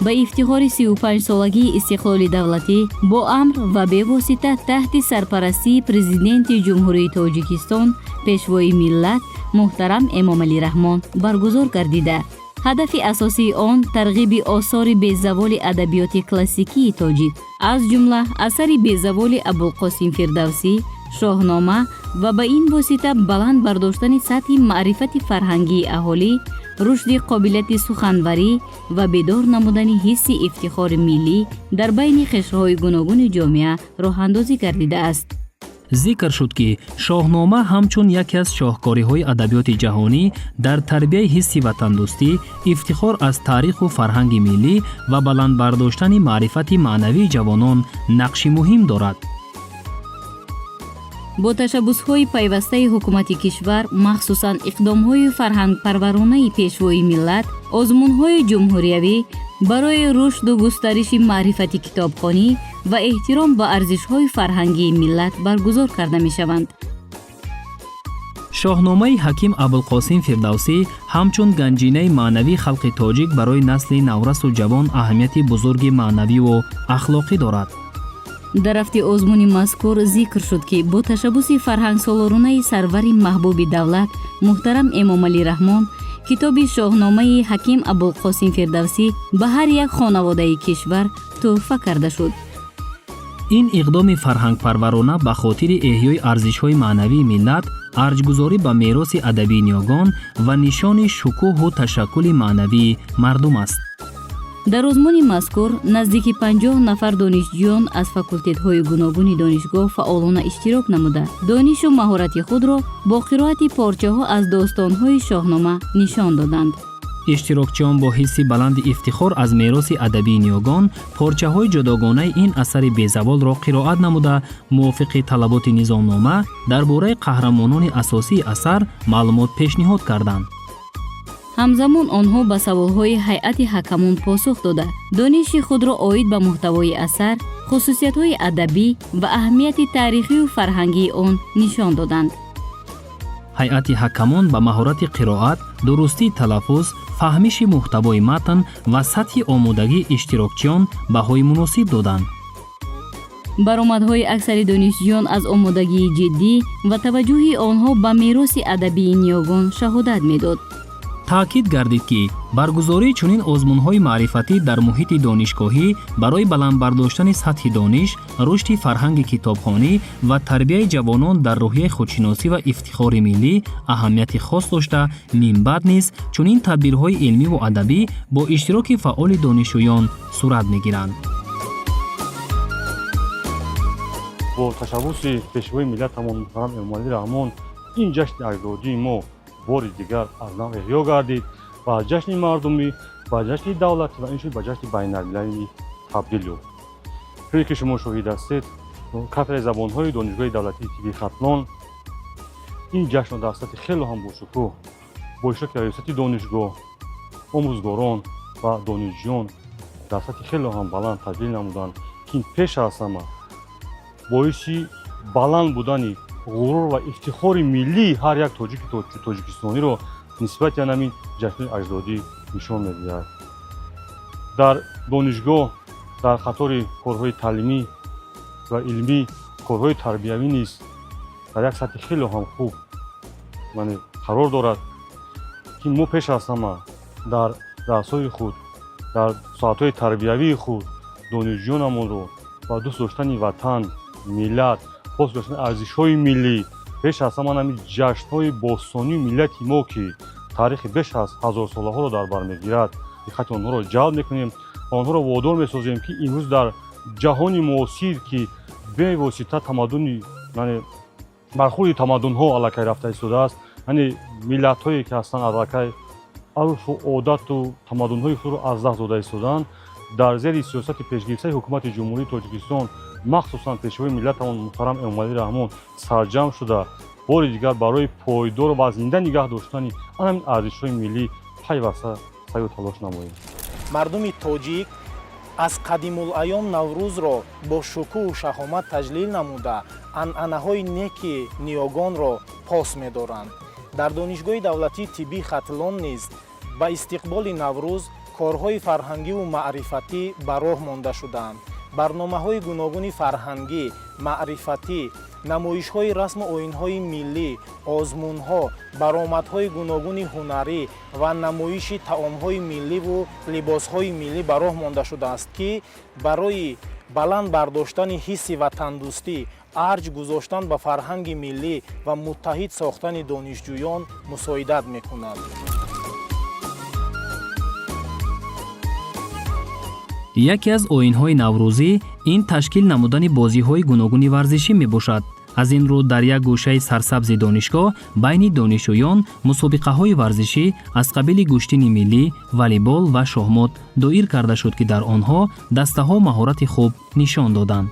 [SPEAKER 3] ба ифтихори 35-солагии истиқлоли давлатӣ бо амр ва бевосита таҳти сарпарастии президенти ҷумҳурии тоҷикистон пешвои миллат муҳтарам эмомалӣ раҳмон баргузор гардида ҳадафи асосии он тарғиби осори безаволи адабиёти классикии тоҷик аз ҷумла асари безаволи абулқосим фирдавсӣ шоҳнома ва ба ин восита баланд бардоштани сатҳи маърифати фарҳангии аҳолӣ рушди қобилияти суханварӣ ва бедор намудани ҳисси ифтихори миллӣ дар байни қишрҳои гуногуни ҷомеа роҳандозӣ гардидааст.
[SPEAKER 24] зикр шуд ки шоҳнома ҳамчун яке аз шоҳкориҳои адабиёти ҷаҳонӣ дар тарбияи ҳисси ватандӯстӣ, ифтихор аз таъриху фарҳанги миллӣ ва баландбардоштани маърифати маънавии ҷавонон нақши муҳим дорад.
[SPEAKER 3] бо ташаббусҳои пайвастаи ҳукумати кишвар, махсусан иқдомҳои фарҳангпарваронаи пешвои миллат, озмунҳои ҷумҳуриявӣ барои рушду густариши маърифати китобхонӣ ва эҳтиром ба арзишҳои фарҳангии миллат баргузор карда мешаванд.
[SPEAKER 24] шоҳномаи ҳаким абулқосим фирдавсӣ ҳамчун ганҷинаи маънавии халқи тоҷик барои насли наврасу ҷавон аҳамияти бузурги маънавиву ахлоқӣ дорад.
[SPEAKER 3] дар рафти озмуни мазкур зикр шуд ки бо ташаббуси фарҳангсолорунаи сарвари маҳбуби давлат муҳтарам эмомалӣ раҳмон китоби шоҳномаи ҳаким абулқосим фирдавсӣ ба ҳар як хонаводаи кишвар тӯҳфа карда шуд.
[SPEAKER 24] ин иқдоми фарҳангпарварона ба хотири эҳёи арзишҳои маънавии миллат, арҷгузорӣ ба мероси адабии ниёгон ва нишони шукӯҳу ташаккули маънавии мардум аст.
[SPEAKER 3] дар озмуни мазкур наздики 50 нафар донишҷӯён аз факултетҳои гуногуни донишгоҳ фаъолона иштирок намуда донишу маҳорати худро бо қироати порчаҳо аз достонҳои шоҳнома нишон доданд.
[SPEAKER 24] иштирокчиён бо ҳисси баланди ифтихор аз мероси адабии ниёгон порчаҳои ҷодогонаи ин асари безаволро қироат намуда мувофиқи талаботи низомнома дар бораи қаҳрамонони асосии асар маълумот пешниҳод карданд.
[SPEAKER 3] ҳамзамон онҳо ба саволҳои ҳайати ҳакамон посух дода дониши худро оид ба муҳтавои асар, хусусиятҳои адабӣ ва аҳамияти таърихию фарҳангии он нишон доданд.
[SPEAKER 24] ҳайати ҳакамон ба маҳорати қироат, дурустии талаффуз, фаҳмиши муҳтавои матн ва сатҳи омодагии иштирокчиён баҳои муносиб доданд.
[SPEAKER 3] баромадҳои аксари донишҷӯён аз омодагии ҷиддӣ ва таваҷҷӯҳи онҳо ба мероси адабии ниёгон шаҳодат медод.
[SPEAKER 24] таъкид гардид ки баргузории чунин озмунҳои маърифатӣ дар муҳити донишгоҳӣ барои баландбардоштани сатҳи дониш, рушди фарҳанги китобхонӣ ва тарбияи ҷавонон дар рӯҳияи худшиносӣ ва ифтихори миллӣ аҳамияти хос дошта, минбаъд низ чунин тадбирҳои илмиву адабӣ бо иштироки фаъоли донишҷӯён сурат мегиранд.
[SPEAKER 16] бо ташаббуси пешвои миллатамон муҳтарам эмомалӣ раҳмон ин ҷашни аҷдодии мо бори дигар аз нав эҳё гардид ва аз ҷашни мардумӣ ба ҷашни давлатӣ ва инчунин ба ҷашни байналмилалӣ табдил ёфт. чуне ки шумо шоҳид ҳастед, кафедраи забонҳои донишгоҳи давлатии тибби хатлон ин ҷашнро дар сатҳи хело ҳам бошукӯҳ бо иштироки раёсати донишгоҳ, омӯзгорон ва донишҷӯён дар сатҳи хело ҳам баланд таҷлил намуданд ки ин пеш аз ҳама боиси баланд будани ғурур ва ифтихори миллии ҳар як тоҷики тоҷикистониро нисбати ҳамин ҷашнҳои аҷдодӣ нишон медиҳад. дар донишгоҳ дар қатори корҳои таълимӣ ва илмӣ, корҳои тарбиявӣ низ дар як сатҳи хело ҳам хуб қарор дорад ки мо пеш аз ҳама дар дарсҳои худ, дар соатҳои тарбиявии худ донишҷӯёнамонро ба дӯст доштани ватан, миллат, пост доштани арзишҳои миллӣ, пеш аз ҳама ҳамин ҷашнҳои бостонии миллати мо ки таърихи беш аз ҳазорсолаҳоро дар бар мегирад, диққати онҳоро ҷалб мекунем ва онҳоро водор месозем ки имрӯз дар ҷаҳони муосир ки бевосита тамаддуни бархурди тамаддунҳо аллакай рафта истодааст, миллатҳое ки ҳастанд аллакай урфу одату тамаддунҳои худро аз даст дода истодаанд, дар зери сиёсати пешгирифтаи ҳукумати ҷумҳурии Тоҷикистон, махсусан пешвои миллатамон муҳтарам эмомалӣ раҳмон сарҷамъ шуда бори дигар барои пойдор ва зинда нигаҳ доштани ҳамин арзишҳои миллӣ пайваста саъю талош намоем.
[SPEAKER 19] мардуми тоҷик аз қадимулайём наврӯзро бо шукӯҳу шаҳомат таҷлил намуда анъанаҳои неки ниёгонро пос медоранд. дар донишгоҳи давлатии тиббии хатлон низ ба истиқболи наврӯз корҳои фарҳангиву маърифатӣ ба роҳ монда шудаанд. барномаҳои гуногуни фарҳангӣ, маърифатӣ, намоишҳои расму оинҳои миллӣ, озмунҳо, баромадҳои гуногуни ҳунарӣ ва намоиши таомҳои милливу либосҳои миллӣ ба роҳ монда шудааст ки барои баланд бардоштани ҳисси ватандӯстӣ, арҷ гузоштан ба фарҳанги миллӣ ва муттаҳид сохтани донишҷӯён мусоидат мекунад.
[SPEAKER 24] яке аз оинҳои наврӯзӣ ин ташкил намудани бозиҳои гуногуни варзишӣ мебошад. аз ин рӯ дар як гӯшаи сарсабзи донишгоҳ байни донишҷӯён мусобиқаҳои варзишӣ аз қабили гӯштини миллӣ, волейбол ва шоҳмот доир карда шуд ки дар онҳо дастаҳо маҳорати хуб нишон доданд.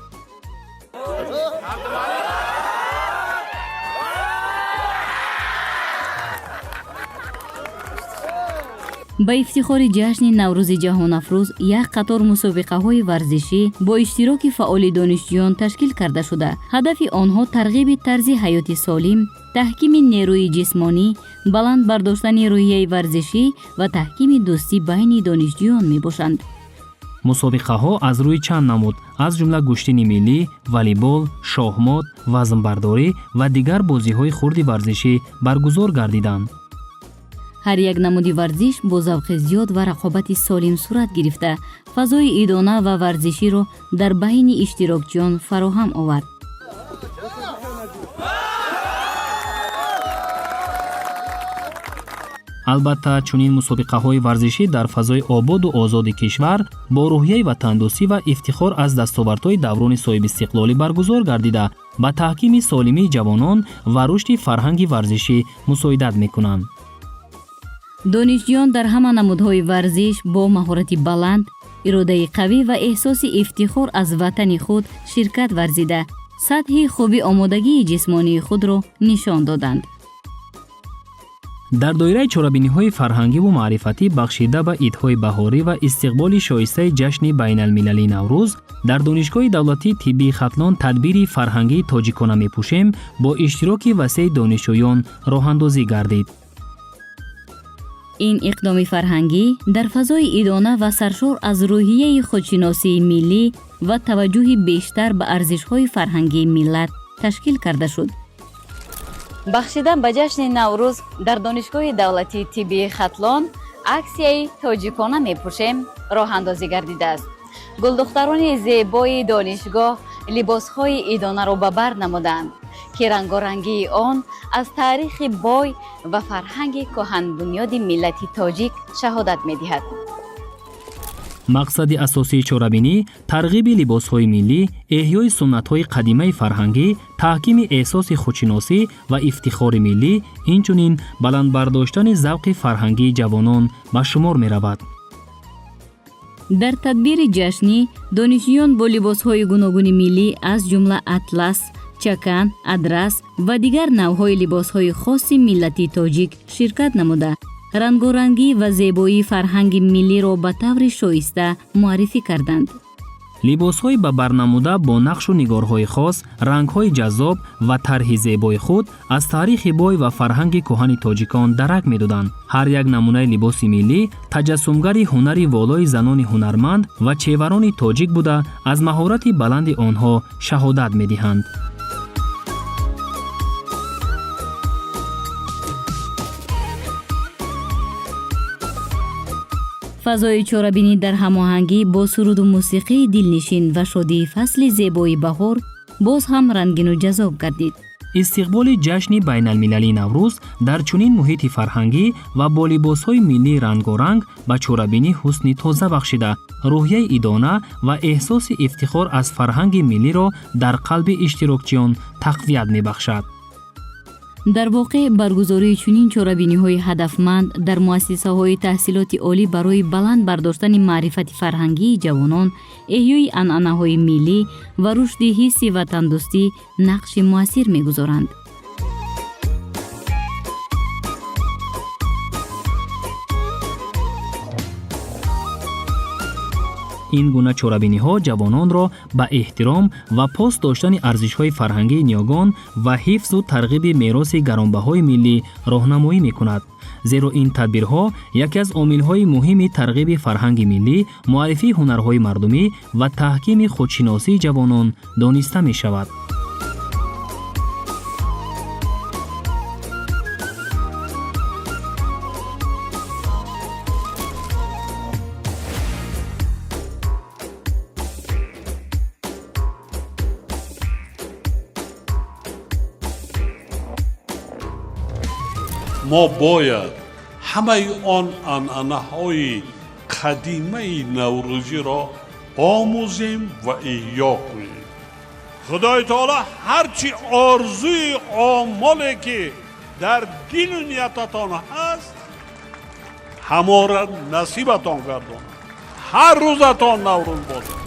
[SPEAKER 3] ба ифтихори ҷашни наврӯзи ҷаҳонафрӯз як қатор мусобиқаҳои варзишӣ бо иштироки фаъоли донишҷӯён ташкил карда шуда ҳадафи онҳо тарғиби тарзи ҳаёти солим, таҳкими нерӯи ҷисмонӣ, баланд бардоштани рӯҳияи варзишӣ ва таҳкими дӯстӣ байни донишҷӯён мебошанд.
[SPEAKER 24] мусобиқаҳо аз рӯи чанд намуд аз ҷумла гӯштини миллӣ, волейбол, шоҳмот, вазнбардорӣ ва дигар бозиҳои хурди варзишӣ баргузор гардиданд.
[SPEAKER 3] ҳар як намуди варзиш бо завқи зиёд ва рақобати солим сурат гирифта, фазои идона ва варзиширо дар байни иштирокчиён фароҳам овард. албатта чунин мусобиқаҳои варзишӣ дар фазои ободу озоди кишвар бо рӯҳияи ватандӯстӣ ва ифтихор аз дастовардҳои даврони соҳибистиқлолӣ баргузор гардида ба таҳкими солимии ҷавонон ва рушди фарҳанги варзишӣ мусоидат мекунанд. донишҷӯён дар ҳама намудҳои варзиш бо маҳорати баланд, иродаи қавӣ ва эҳсоси ифтихор аз ватани худ ширкат варзида, сатҳи хуби омодагии ҷисмонии худро нишон доданд. дар доираи чорабиниҳои фарҳангиву маърифатӣ бахшида ба идҳои баҳорӣ ва истиқболи шоистаи ҷашни байналмилалии Наврӯз, дар Донишгоҳи давлатии тиббии Хатлон тадбири фарҳангии тоҷикона мепӯшем бо иштироки васеъи донишҷӯён роҳандозӣ гардид. ин иқдоми фарҳангӣ дар фазои идона ва саршор аз рӯҳияи худшиносии миллӣ ва таваҷҷӯҳи бештар ба арзишҳои фарҳангии миллат ташкил карда шуд. бахшидан ба ҷашни Наврӯз дар Донишгоҳи давлатии тиббии Хатлон аксияи тоҷикона мепӯшем роҳандозӣ гардидааст. гулдухтарони зебои донишгоҳ либосҳои идонаро ба бар намуданд, ки рангорангии он аз таърихи бой ва фарҳанги кӯҳанбунёди миллати тоҷик шаҳодат медиҳад.
[SPEAKER 24] мақсади асосии чорабинӣ тарғиби либосҳои миллӣ, эҳёи суннатҳои қадимаи фарҳангӣ, таҳкими эҳсоси худшиносӣ ва ифтихори миллӣ, инчунин баландбардоштани завқи фарҳангии ҷавонон ба шумор меравад. дар тадбири ҷашнӣ донишҷӯён бо либосҳои гуногуни миллӣ аз ҷумла атлас, чакан, адрас ва дигар навъҳои либосҳои хоси миллати тоҷик ширкат намуда, рангорангӣ ва зебоии фарҳанги миллиро ба таври шоиста муаррифӣ карданд. либосҳои ба барнамуда бо нақшу нигорҳои хос, рангҳои ҷаззоб ва тарҳи зебои худ аз таърихи бой ва фарҳанги кӯҳани тоҷикон дарак медоданд. ҳар як намунаи либоси миллӣ таҷассумгари ҳунари волои занони ҳунарманд ва чеварони тоҷик буда, аз маҳорати баланди онҳо шаҳодат медиҳанд. фазои чорабинӣ дар ҳамоҳангӣ бо суруду мусиқии дилнишин ва шодии фасли зебои баҳор боз ҳам рангину ҷаззоб гардид. истиқболи ҷашни байналмилалии Наврӯз дар чунин муҳити фарҳангӣ ва бо либосҳои миллии рангоранг ба чорабинӣ ҳусни тоза бахшида, рӯҳияи идона ва эҳсоси ифтихор аз фарҳанги миллиро дар қалби иштирокчиён тақвият мебахшад. дар воқеъ баргузории чунин чорабиниҳои ҳадафманд дар муассисаҳои таҳсилоти олӣ барои баланд бардоштани маърифати фарҳангии ҷавонон, эҳёи анъанаҳои миллӣ ва рушди ҳисси ватандӯстӣ нақши муассир мегузоранд. ин гуна чорабиниҳо ҷавононро ба эҳтиром ва пос доштани арзишҳои фарҳангии ниёгон ва ҳифзу тарғиби мероси гаронбаҳои миллӣ роҳнамоӣ мекунад. зеро ин тадбирҳо яке аз омилҳои муҳими тарғиби фарҳанги миллӣ, муаррифии ҳунарҳои мардумӣ ва таҳкими худшиносии ҷавонон дониста мешавад.
[SPEAKER 1] мо бояд ҳамаи он анъанаҳои қадимаи наврӯзиро омӯзем ва иҳьё кунем. худои таоло ҳарчи орзуи омоле ки дар дилу ниятатон ҳаст, ҳамора насибатон гардонад. ҳар рӯзатон наврӯз бошад.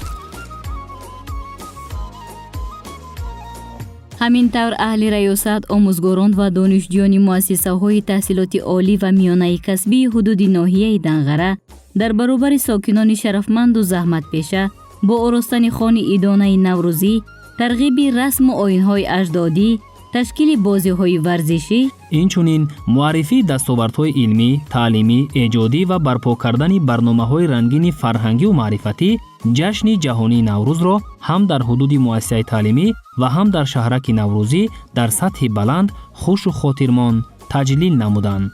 [SPEAKER 3] ҳамин тавр аҳли раёсат, омӯзгорон ва донишҷӯёни муассисаҳои таҳсилоти олӣ ва миёнаи касбии ҳудуди ноҳияи Данғара дар баробари сокинони шарафманду заҳматпеша бо оростани хони идонаи наврӯзӣ, тарғиби расму оинҳои аҷдодӣ, ташкили бозиҳои варзишӣ,
[SPEAKER 24] инчунин муаррифии дастовардҳои илмӣ, таълимӣ, эҷодӣ ва барпо кардани барномаҳои рангини фарҳангиву маърифатӣ ҷашни ҷаҳонии Наврӯзро ҳам дар ҳудуди муассисаи таълимӣ ва ҳам дар шаҳраки Наврӯзӣ дар сатҳи баланд хушу хотирмон таҷлил намуданд.